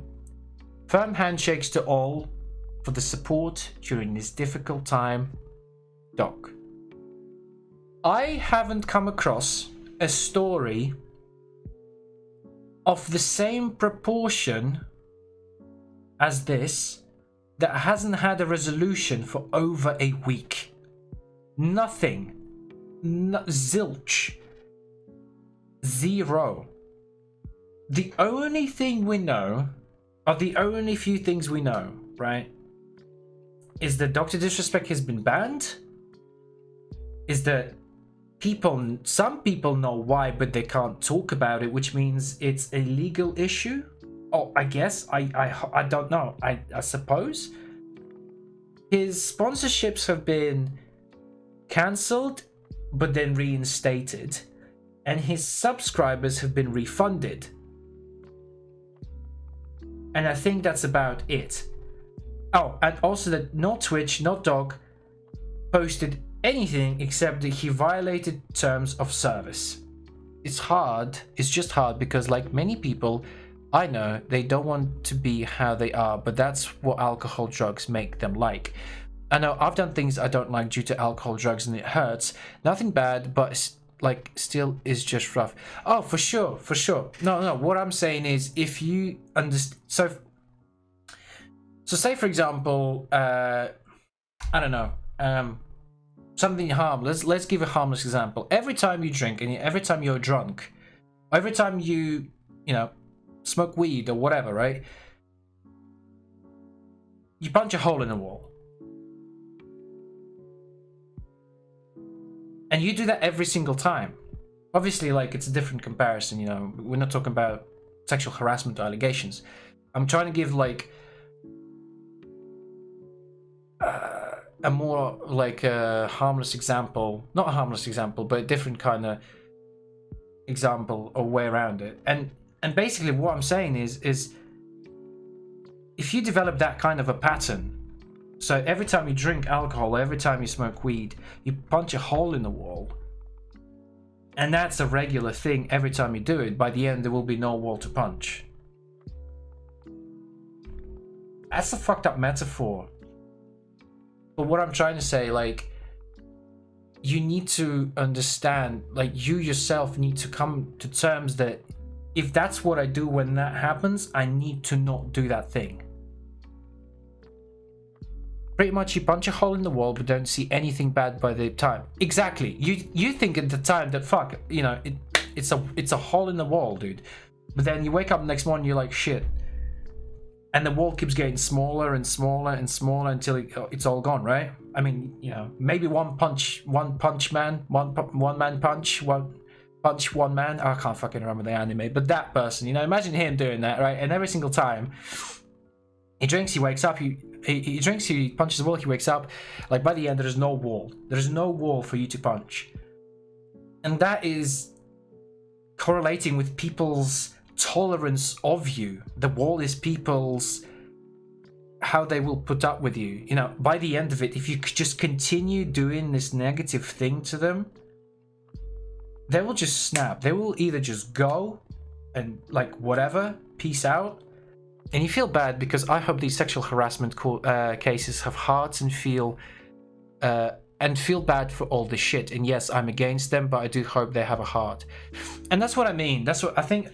Firm handshakes to all for the support during this difficult time. Doc. I haven't come across a story of the same proportion as this that hasn't had a resolution for over a week. Nothing. Zilch. Zero. The only thing we know, or the only few things we know, right, is that Dr. Disrespect has been banned, is that some people know why, but they can't talk about it, which means it's a legal issue. Oh, I guess, I don't know, I suppose. His sponsorships have been cancelled, but then reinstated, and his subscribers have been refunded. And I think that's about it. Oh, and also that not Twitch, not Dog posted anything except that he violated terms of service. It's hard. It's just hard because, like many people I know, they don't want to be how they are, but that's what alcohol, drugs make them like. I know I've done things I don't like due to alcohol, drugs, and it hurts. Nothing bad, but like still is just rough. Oh, for sure, for sure. No. What I'm saying is, if you understand, so say for example, I don't know, something harmless. Let's give a harmless example. Every time you drink and every time you're drunk, every time you know, smoke weed or whatever, right? You punch a hole in the wall. And you do that every single time. Obviously, like, it's a different comparison, you know. We're not talking about sexual harassment or allegations. I'm trying to give, like, a more like a harmless example, not a harmless example, but a different kind of example or way around it. And basically what I'm saying is if you develop that kind of a pattern, so every time you drink alcohol, every time you smoke weed, you punch a hole in the wall, and that's a regular thing every time you do it, by the end there will be no wall to punch. That's a fucked up metaphor. But what I'm trying to say, like, you need to understand, like, you yourself need to come to terms that if that's what I do when that happens, I need to not do that thing. Pretty much you punch a hole in the wall but don't see anything bad by the time. Exactly. You think at the time that fuck, you know, it's a hole in the wall, dude. But then you wake up the next morning, you're like, shit. And the wall keeps getting smaller and smaller and smaller until it's all gone, right? I mean, you know, maybe one man punch, one man. I can't fucking remember the anime, but that person, you know, imagine him doing that, right? And every single time he drinks, he wakes up, he drinks, he punches the wall, he wakes up. Like by the end, there is no wall. There is no wall for you to punch. And that is correlating with people's tolerance of you. The wall is people's, how they will put up with you. You know, by the end of it, if you just continue doing this negative thing to them, they will just snap. They will either just go and like whatever, peace out. And you feel bad because I hope these sexual harassment cases have hearts and feel bad for all this shit. And yes, I'm against them, but I do hope they have a heart. And that's what I mean. That's what I think.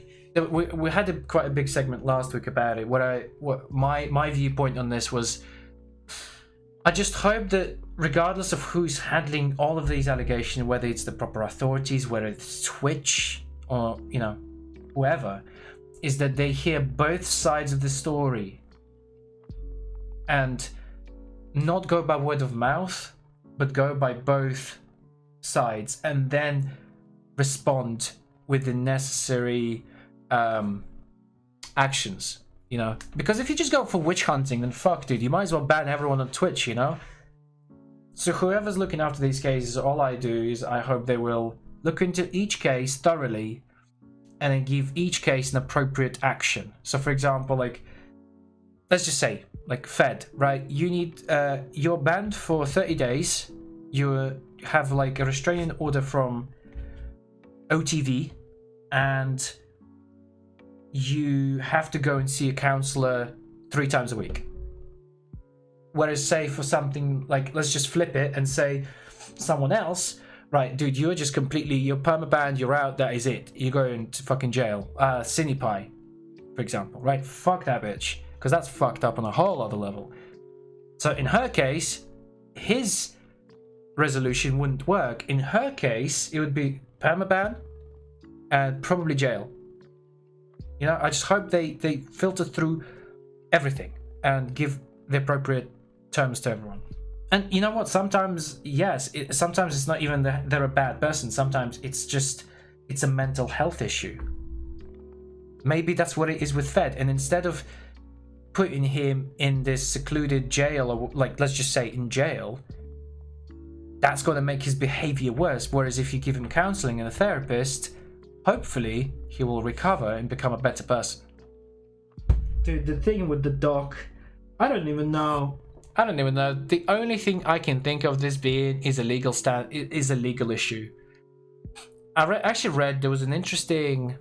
We had quite a big segment last week about it. What my viewpoint on this was, I just hope that regardless of who's handling all of these allegations, whether it's the proper authorities, whether it's Twitch or, you know, whoever, is that they hear both sides of the story and not go by word of mouth, but go by both sides and then respond with the necessary actions, you know. Because if you just go for witch hunting, then fuck, dude, you might as well ban everyone on Twitch, you know. So whoever's looking after these cases, all I do is I hope they will look into each case thoroughly and then give each case an appropriate action. So for example, like, let's just say, like Fed, right? You need, you're banned for 30 days. You have like a restraining order from OTV, and you have to go and see a counselor 3 times a week. Whereas say for something like, let's just flip it and say someone else, right, dude, you're just completely, you're permabanned, you're out, that is it. You're going to fucking jail. Cinepie, for example, right? Fuck that bitch. Because that's fucked up on a whole other level. So in her case, his resolution wouldn't work. In her case, it would be permaban and probably jail. You know, I just hope they filter through everything and give the appropriate terms to everyone. And you know what? Sometimes, yes, sometimes it's not even that they're a bad person. Sometimes it's just, it's a mental health issue. Maybe that's what it is with Fed. And instead of putting him in this secluded jail, or like, let's just say in jail, that's going to make his behavior worse. Whereas if you give him counseling and a therapist, hopefully he will recover and become a better person. Dude, the thing with the doc, I don't even know. The only thing I can think of this being is a legal issue. I actually read there was an interesting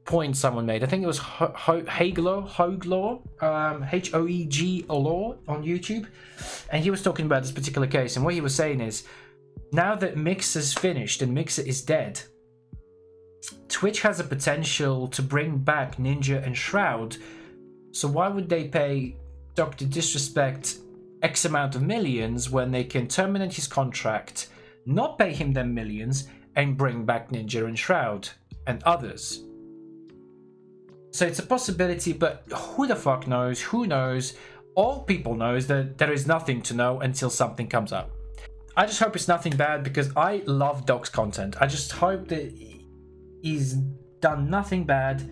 point someone made. I think it was Hoeglaw, Hoeglaw on YouTube, and he was talking about this particular case. And what he was saying is, now that Mixer's finished and Mixer is dead, Twitch has a potential to bring back Ninja and Shroud. So why would they pay Dr. Disrespect X amount of millions when they can terminate his contract, not pay him them millions, and bring back Ninja and Shroud and others? So it's a possibility, but who the fuck knows? Who knows? All people knows that there is nothing to know until something comes up. I just hope it's nothing bad, because I love Doc's content. I just hope that he's done nothing bad.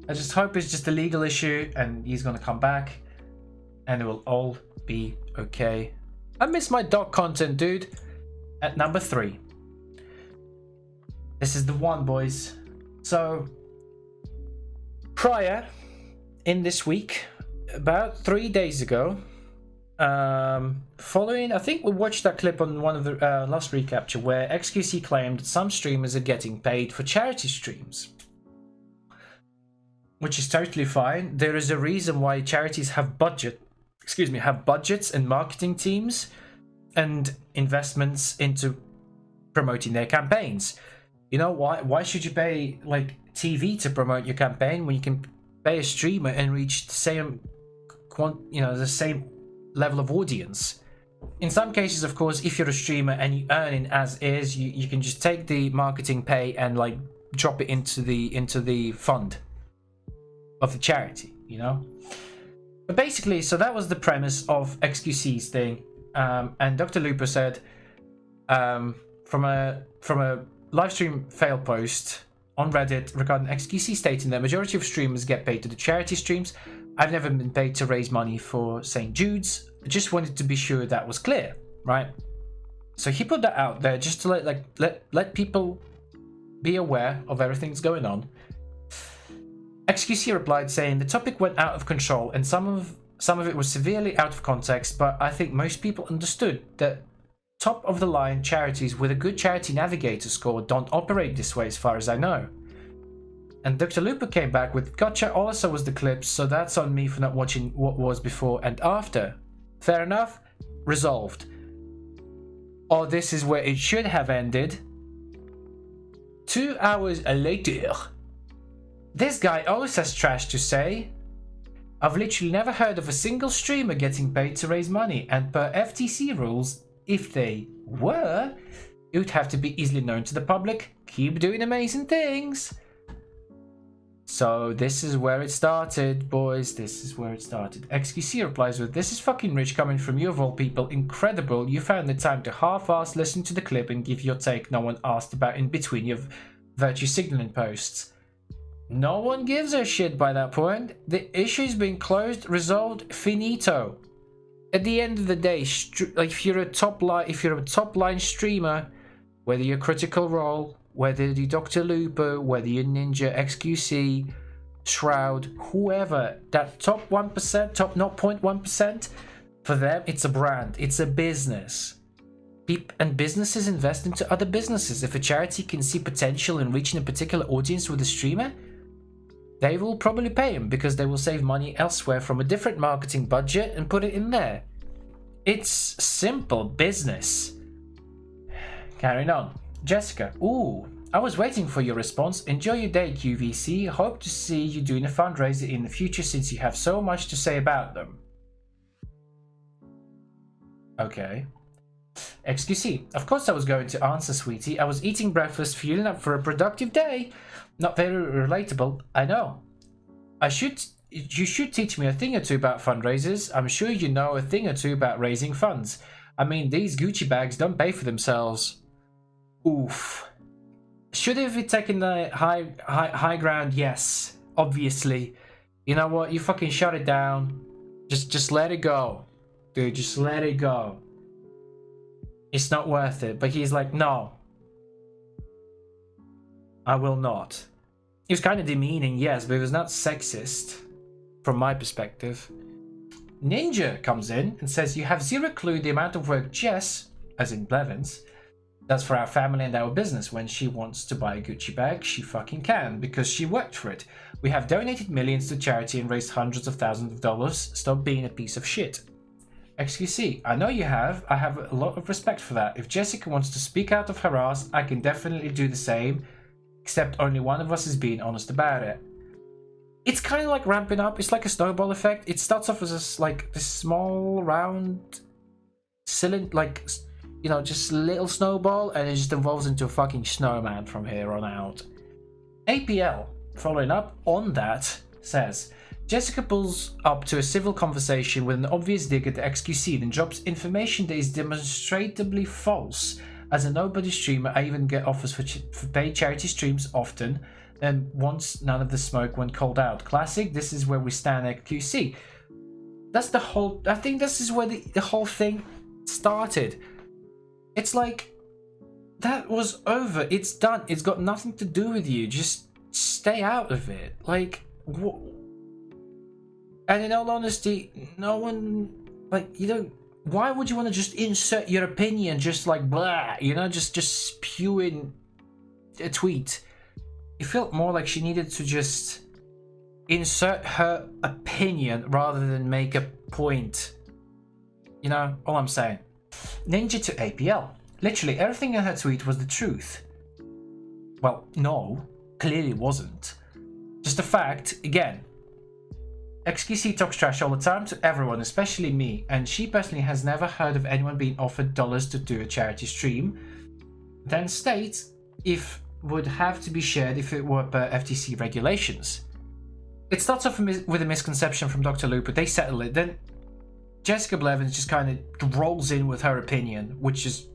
I just hope it's just a legal issue and he's gonna come back and it will all be okay. I miss my dog content, dude. At number 3. This is the one, boys. So, prior in this week, about 3 days ago, following, I think we watched that clip on one of the last Recapture where xQc claimed that some streamers are getting paid for charity streams. Which is totally fine. There is a reason why charities have budgets and marketing teams and investments into promoting their campaigns. You know why? Why should you pay like TV to promote your campaign when you can pay a streamer and reach the same, the same level of audience? In some cases, of course, if you're a streamer and you earn it as is, you can just take the marketing pay and like drop it into the fund of the charity, you know. But basically, so that was the premise of xQc's thing, and Dr. Lupo said from a live stream fail post on Reddit regarding xQc stating that majority of streamers get paid to do charity streams. I've never been paid to raise money for St. Jude's. I just wanted to be sure that was clear, right? So he put that out there just to let people be aware of everything that's going on. xQc replied saying the topic went out of control and some of it was severely out of context, but I think most people understood that top of the line charities with a good charity navigator score don't operate this way as far as I know. And Dr. Lupo came back with, gotcha, all I saw was the clips, so that's on me for not watching what was before and after. Fair enough, resolved. Or this is where it should have ended. 2 hours later, this guy always has trash to say. I've literally never heard of a single streamer getting paid to raise money, and per FTC rules, if they were, it would have to be easily known to the public. Keep doing amazing things. So this is where it started, boys. This is where it started. xQc replies with, this is fucking rich coming from you of all people. Incredible. You found the time to half-ass listen to the clip and give your take no one asked about in between your virtue signaling posts. No one gives a shit by that point. The issue's been closed, resolved, finito. At the end of the day, like if you're a top line streamer, whether you're Critical Role, whether you're Dr. Lupo, whether you're Ninja, xQc, Shroud, whoever, that top 1%, top 0.1%, for them it's a brand, it's a business. And businesses invest into other businesses. If a charity can see potential in reaching a particular audience with a streamer, they will probably pay him because they will save money elsewhere from a different marketing budget and put it in there. It's simple business. Carrying on. Jessica, ooh, I was waiting for your response. Enjoy your day, QVC. Hope to see you doing a fundraiser in the future since you have so much to say about them. Okay. xQc, of course I was going to answer, sweetie. I was eating breakfast, fueling up for a productive day. Not very relatable, I know. You should teach me a thing or two about fundraisers. I'm sure you know a thing or two about raising funds. I mean, these Gucci bags don't pay for themselves. Oof. Should have we taken the high ground? Yes, obviously. You know what? You fucking shut it down. Just let it go, dude. Just let it go. It's not worth it. But he's like, no, I will not. He was kind of demeaning, yes, but it was not sexist from my perspective. Ninja comes in and says, you have zero clue the amount of work Jess, as in Blevins, does for our family and our business. When she wants to buy a Gucci bag, she fucking can, because she worked for it. We have donated millions to charity and raised hundreds of thousands of dollars. Stop being a piece of shit. xQc, I know you have. I have a lot of respect for that. If Jessica wants to speak out of her ass, I can definitely do the same, except only one of us is being honest about it. It's kind of like ramping up. It's like a snowball effect. It starts off as this small, round, cylinder, like, you know, just a little snowball, and it just evolves into a fucking snowman from here on out. APL, following up on that, says, Jessica pulls up to a civil conversation with an obvious dig at the xQc, then drops information that is demonstrably false. As a nobody streamer, I even get offers for paid charity streams often, and once none of the smoke when called out. Classic, this is where we stand at xQc. That's the whole, I think this is where the whole thing started. It's like, that was over. It's done. It's got nothing to do with you. Just stay out of it. Like, what? And in all honesty, no one, like, you don't, why would you want to just insert your opinion just like blah, you know, just spew in a tweet? It felt more like she needed to just insert her opinion rather than make a point. You know, all I'm saying. Ninja to APL. Literally everything in her tweet was the truth. Well, no, clearly it wasn't. Just a fact, again. xQc talks trash all the time to everyone, especially me, and she personally has never heard of anyone being offered dollars to do a charity stream. Then states if would have to be shared if it were per FTC regulations. It starts off with a misconception from Dr. Looper, they settle it, then Jessica Blevins just kind of rolls in with her opinion, which is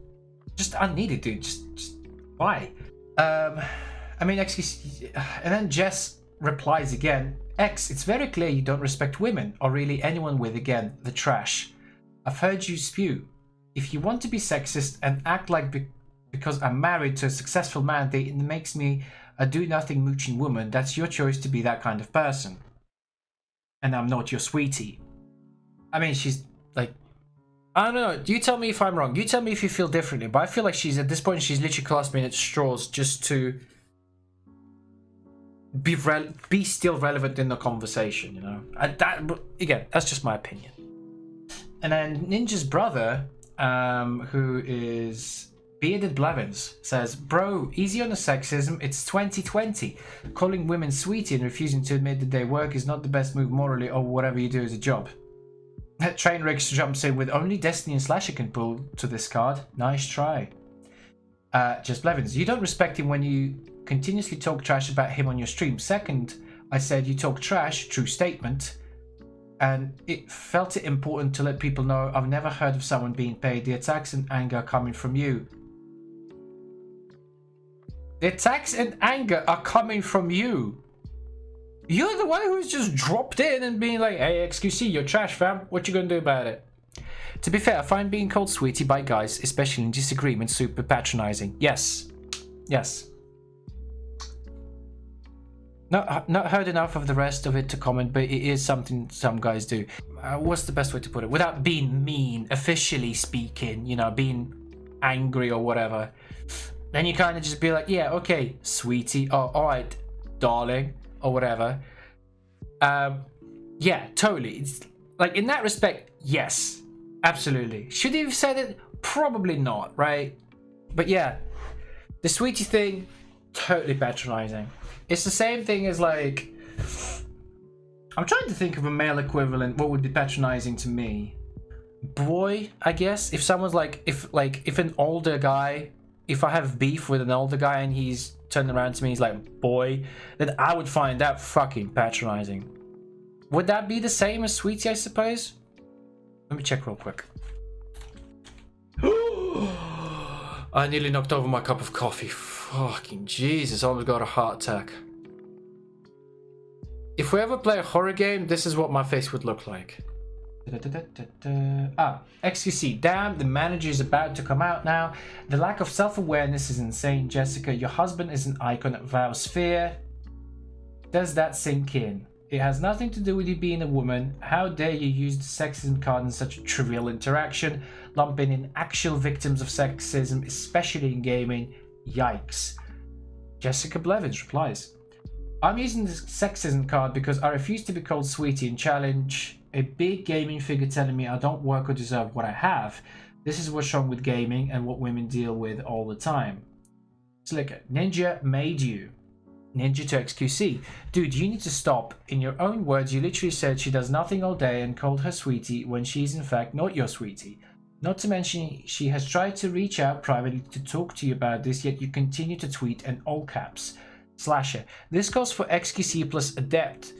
just unneeded, dude. Just why? I mean, xQc, and then Jess replies again, X, it's very clear you don't respect women, or really anyone with, again, the trash. I've heard you spew. If you want to be sexist and act like because I'm married to a successful man, it makes me a do-nothing mooching woman, that's your choice to be that kind of person. And I'm not your sweetie. I mean, she's like, I don't know, you tell me if I'm wrong, you tell me if you feel differently, but I feel like she's, at this point, she's literally clasping at straws just to be still relevant in the conversation, you know. But again, that's just my opinion. And then Ninja's brother, who is Bearded Blevins, says, bro, easy on the sexism, it's 2020. Calling women sweetie and refusing to admit that they work is not the best move morally, or whatever you do as a job. Trainwreck jumps in with only Destiny and Slasher can pull to this card. Nice try. Just Blevins, you don't respect him when you continuously talk trash about him on your stream. Second, I said you talk trash, true statement, and it felt it important to let people know I've never heard of someone being paid. The attacks and anger coming from you. The attacks and anger are coming from you. You're the one who's just dropped in and being like, hey, xQc, you're trash, fam. What you gonna do about it? To be fair, I find being called sweetie by guys, especially in disagreement, super patronizing. Yes. Yes. Not heard enough of the rest of it to comment, but it is something some guys do. What's the best way to put it? Without being mean, officially speaking, you know, being angry or whatever. Then you kind of just be like, yeah, okay, sweetie, oh, alright, darling, or whatever. Yeah, totally. It's like, in that respect, yes, absolutely. Should he have said it? Probably not, right? But yeah, the sweetie thing, totally patronizing. It's the same thing as, like, I'm trying to think of a male equivalent. What would be patronizing to me? Boy, I guess. If someone's like, if an older guy, if I have beef with an older guy and he's turned around to me, he's like, boy, then I would find that fucking patronizing. Would that be the same as sweetie, I suppose? Let me check real quick. I nearly knocked over my cup of coffee. Fucking Jesus, I almost got a heart attack. If we ever play a horror game, this is what my face would look like. xQc, damn, the manager is about to come out now. The lack of self-awareness is insane, Jessica. Your husband is an icon of our sphere. Does that sink in? It has nothing to do with you being a woman. How dare you use the sexism card in such a trivial interaction, lumping in actual victims of sexism, especially in gaming. Yikes. Jessica Blevins replies, I'm using the sexism card because I refuse to be called sweetie and challenge a big gaming figure telling me I don't work or deserve what I have. This is what's wrong with gaming and what women deal with all the time. Slicker, Ninja made you. Ninja to xQc. Dude, you need to stop. In your own words, you literally said she does nothing all day and called her sweetie when she's in fact not your sweetie. Not to mention, she has tried to reach out privately to talk to you about this, yet you continue to tweet in all caps. Slasher. This goes for xQc plus Adept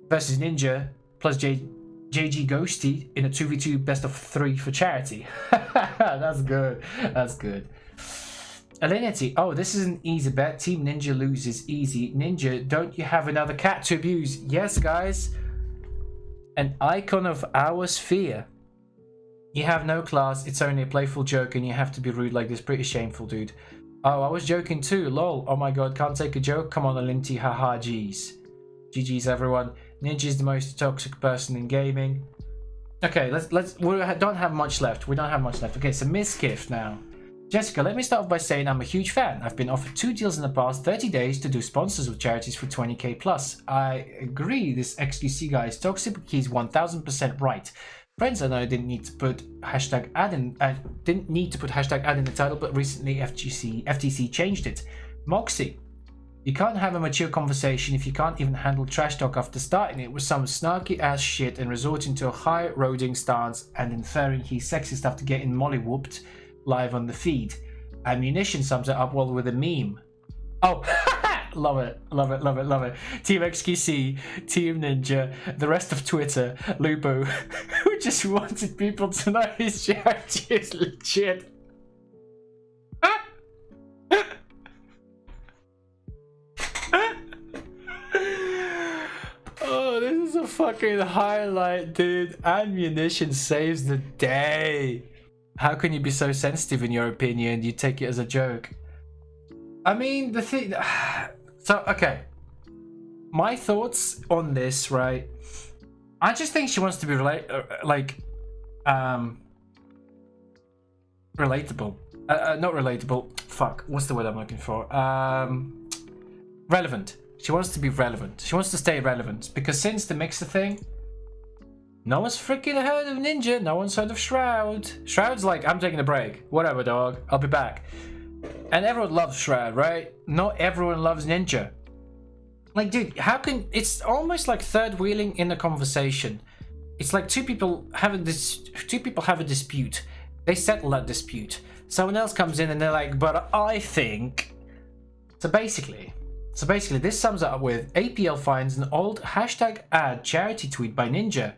versus Ninja plus JG Ghosty in a 2v2 best of 3 for charity. That's good. That's good. Alinity. Oh, this is an easy bet. Team Ninja loses easy. Ninja, don't you have another cat to abuse? Yes, guys. An icon of our sphere. You have no class, it's only a playful joke and you have to be rude like this. Pretty shameful, dude. Oh, I was joking too, lol. Oh my god, can't take a joke? Come on, Alinti, haha, geez. GG's everyone. Ninja is the most toxic person in gaming. Okay, we don't have much left. Okay, so Miss Gift now. Jessica, let me start off by saying I'm a huge fan. I've been offered 2 deals in the past 30 days to do sponsors with charities for 20k plus. I agree this xQc guy is toxic, but he's 1000% right. Friends, I know I didn't need to put hashtag ad in the title, but recently FTC changed it. Moxie, you can't have a mature conversation if you can't even handle trash talk after starting it with some snarky ass shit and resorting to a high-roading stance and inferring he's sexist after getting molly whooped live on the feed. Ammunition sums it up well with a meme. Oh, love it. Team xQc, Team Ninja, the rest of Twitter, Lupo, who just wanted people to know his charity is legit. Oh, this is a fucking highlight, dude. Ammunition saves the day. How can you be so sensitive in your opinion? You take it as a joke. I mean, the thing... So, okay. My thoughts on this, right? I just think she wants to be relatable. Not relatable. Fuck, what's the word I'm looking for? Relevant. She wants to be relevant. She wants to stay relevant. Because since the Mixer thing... No one's freaking heard of Ninja. No one's heard of Shroud. Shroud's like, I'm taking a break. Whatever, dog. I'll be back. And everyone loves Shroud, right? Not everyone loves Ninja. Like, dude, how can... It's almost like third wheeling in a conversation. It's like two people have a dispute. They settle that dispute. Someone else comes in and they're like, but I think... So basically, this sums it up with APL finds an old hashtag ad charity tweet by Ninja.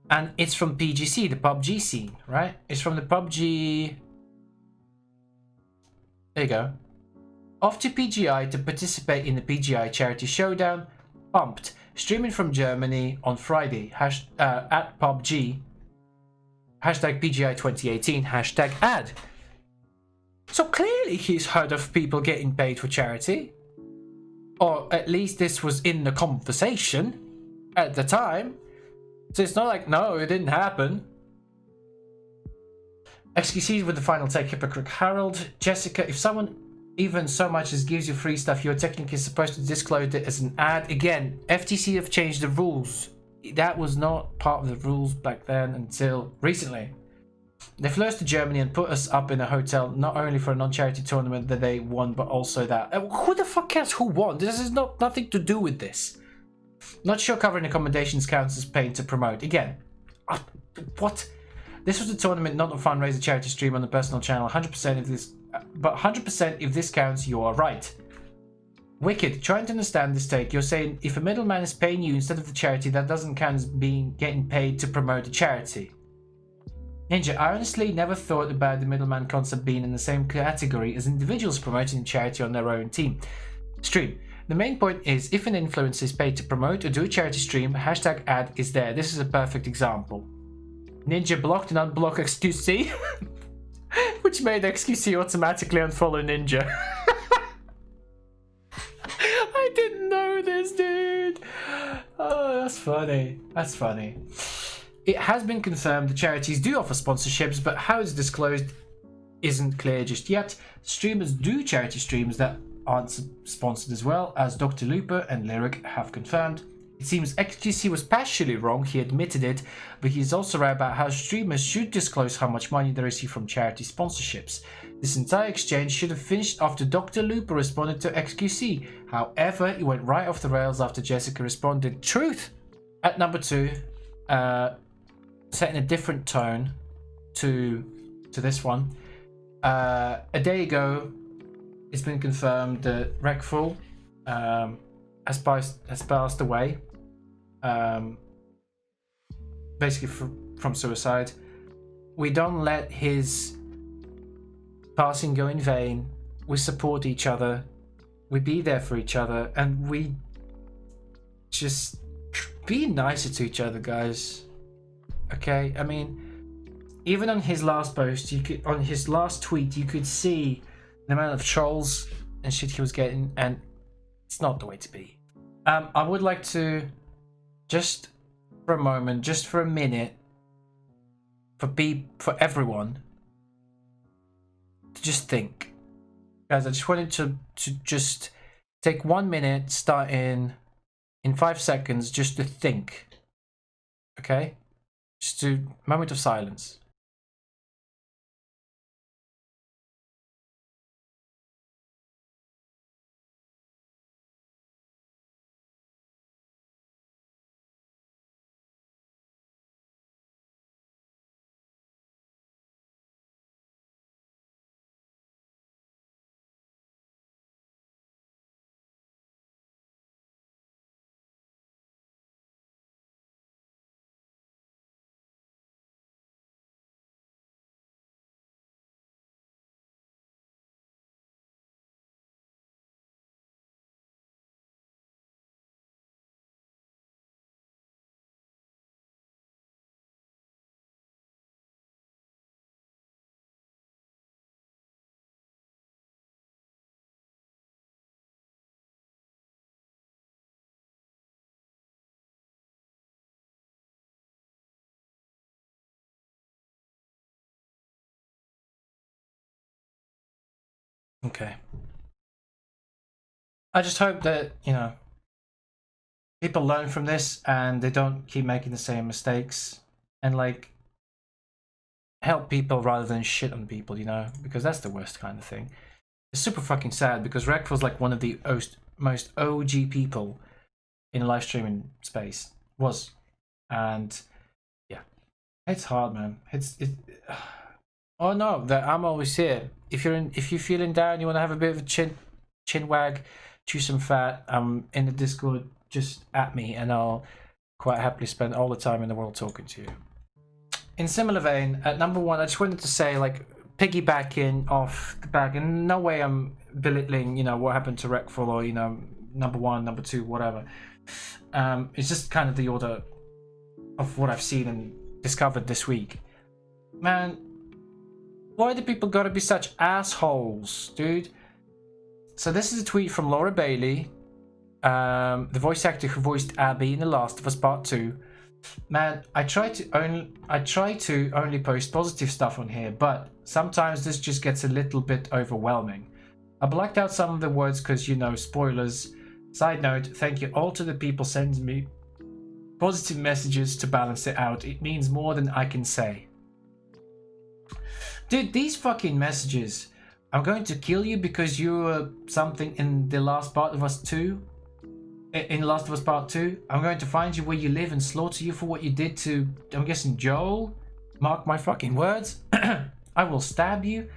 And it's from PGC, the PUBG scene, right? It's from the PUBG... There you go. Off to PGI to participate in the PGI charity showdown. Pumped. Streaming from Germany on Friday. At PUBG. Hashtag PGI 2018. Hashtag ad. So clearly he's heard of people getting paid for charity. Or at least this was in the conversation at the time. So it's not like, no, it didn't happen. xQc with the final take, hypocrite Harold. Jessica, if someone even so much as gives you free stuff, you're technically supposed to disclose it as an ad. Again, FTC have changed the rules. That was not part of the rules back then until recently. They flew us to Germany and put us up in a hotel, not only for a non-charity tournament that they won, but also that. Who the fuck cares who won? This is nothing to do with this. Not sure covering accommodations counts as paying to promote. Again, what? This was a tournament, not a fundraiser charity stream on the personal channel. 100% if this, but 100% if this counts, you are right. Wicked, trying to understand this take. You're saying if a middleman is paying you instead of the charity, that doesn't count as getting paid to promote a charity. Ninja, I honestly never thought about the middleman concept being in the same category as individuals promoting a charity on their own stream. The main point is, if an influencer is paid to promote or do a charity stream, hashtag ad is there. This is a perfect example. Ninja blocked and unblocked xQc, which made xQc automatically unfollow Ninja. I didn't know this, dude. Oh, that's funny. That's funny. It has been confirmed the charities do offer sponsorships, but how it's disclosed isn't clear just yet. Streamers do charity streams that aren't sponsored as well, as Dr. Looper and Lyric have confirmed. It seems xQc was partially wrong, he admitted it, but he's also right about how streamers should disclose how much money they receive from charity sponsorships. This entire exchange should have finished after Dr. Looper responded to xQc. However, it went right off the rails after Jessica responded. Truth! At number 2, setting a different tone to this one. A day ago, it's been confirmed that Reckful has passed away, basically from suicide. We don't let his passing go in vain. We support each other, we be there for each other, and we just be nicer to each other, guys. Okay, I mean, even on his last post, on his last tweet, you could see the amount of trolls and shit he was getting, and it's not the way to be. I would like to, just for a moment, just for a minute, for everyone to just think. Guys, I just wanted to just take 1 minute, starting in 5 seconds, just to think. Okay? Just a moment of silence. Okay. I just hope that, you know, people learn from this and they don't keep making the same mistakes, and like help people rather than shit on people, you know, because that's the worst kind of thing. It's super fucking sad because Reckful's like one of the most OG people in live streaming space, and yeah, it's hard, man. Oh no, I'm always here. If you're feeling down, you want to have a bit of a chin wag, chew some fat, I'm in the Discord, just at me and I'll quite happily spend all the time in the world talking to you. In similar vein, at number one, I just wanted to say, like, piggybacking off the back, and no way I'm belittling, you know, what happened to Reckful or, you know, number one, number two, whatever. It's just kind of the order of what I've seen and discovered this week. Man, why do people gotta be such assholes, dude? So this is a tweet from Laura Bailey, the voice actor who voiced Abby in The Last of Us Part 2. Man, I try to only post positive stuff on here, but sometimes this just gets a little bit overwhelming. I blacked out some of the words because, you know, spoilers. Side note, thank you all to the people sending me positive messages to balance it out. It means more than I can say. Dude, these fucking messages. I'm going to kill you because you were something in The Last Part of Us 2. In The Last of Us Part 2. I'm going to find you where you live and slaughter you for what you did to, I'm guessing, Joel. Mark my fucking words. I will stab you.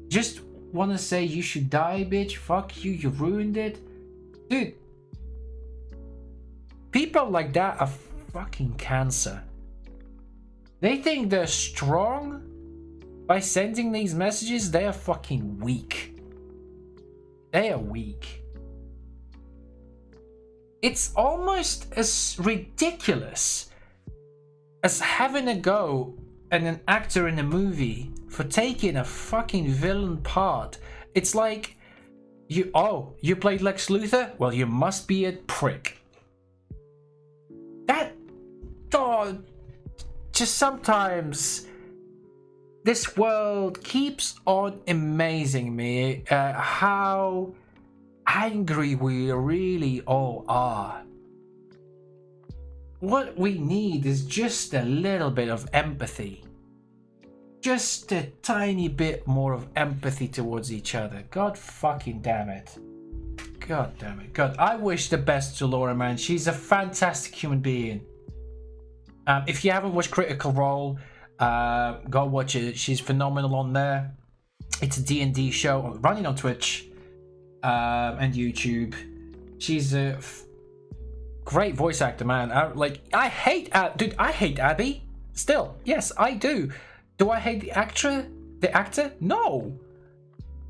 Just want to say you should die, bitch. Fuck you, you ruined it. Dude. People like that are fucking cancer. They think they're strong by sending these messages. They are fucking weak. They are weak. It's almost as ridiculous as having a go at an actor in a movie for taking a fucking villain part. It's like, you played Lex Luthor? Well, you must be a prick. Just sometimes this world keeps on amazing me, how angry we really all are. What we need is just a little bit of empathy. Just a tiny bit more of empathy towards each other. God fucking damn it. God damn it. God, I wish the best to Laura, man. She's a fantastic human being. If you haven't watched Critical Role, go watch it. She's phenomenal on there. It's a D&D show running on Twitch and YouTube. She's a great voice actor, man. I hate Abby. Still, yes, I do. Do I hate the actor? No.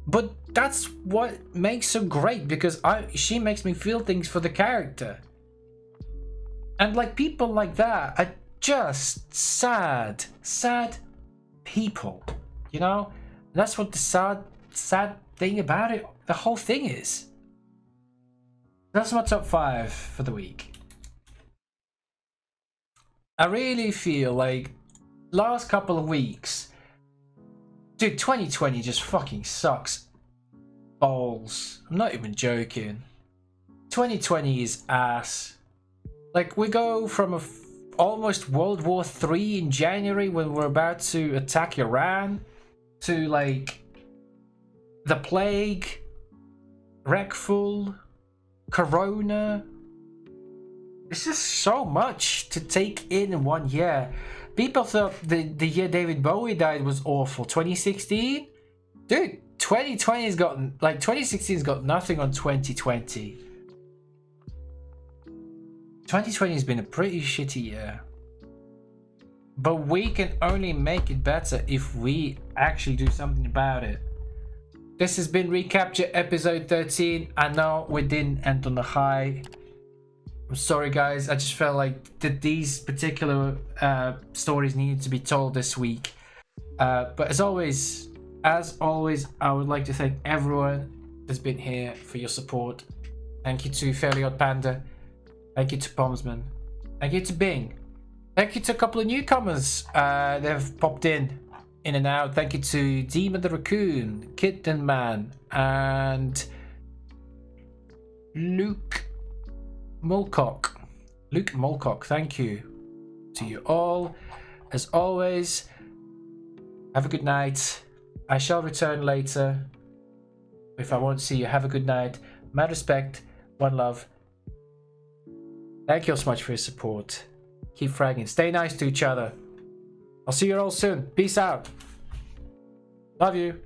But that's what makes her great, because she makes me feel things for the character. And like, people like that are just sad people, you know? That's what the sad thing about it, the whole thing is. That's my top 5 for the week. I really feel like last couple of weeks, dude, 2020 just fucking sucks balls. I'm not even joking. 2020 is ass. Like, we go from almost World War III in January when we're about to attack Iran to like the plague, Reckful, Corona. It's just so much to take in 1 year. People thought the year David Bowie died was awful. 2016? Dude, 2020's got, like, 2016's got nothing on 2020. 2020 has been a pretty shitty year. But we can only make it better if we actually do something about it. This has been Recapture episode 13. I know we didn't end on a high. I'm sorry guys, I just felt like that these particular stories needed to be told this week. But as always, I would like to thank everyone that's been here for your support. Thank you to Fairly Odd Panda. Thank you to Pomsman. Thank you to Bing. Thank you to a couple of newcomers that have popped in and out. Thank you to Demon the Raccoon, Kitten Man, and Luke Mulcock. Thank you to you all. As always, have a good night. I shall return later. If I won't see you, have a good night. Mad respect, one love. Thank you all so much for your support. Keep fragging. Stay nice to each other. I'll see you all soon. Peace out. Love you.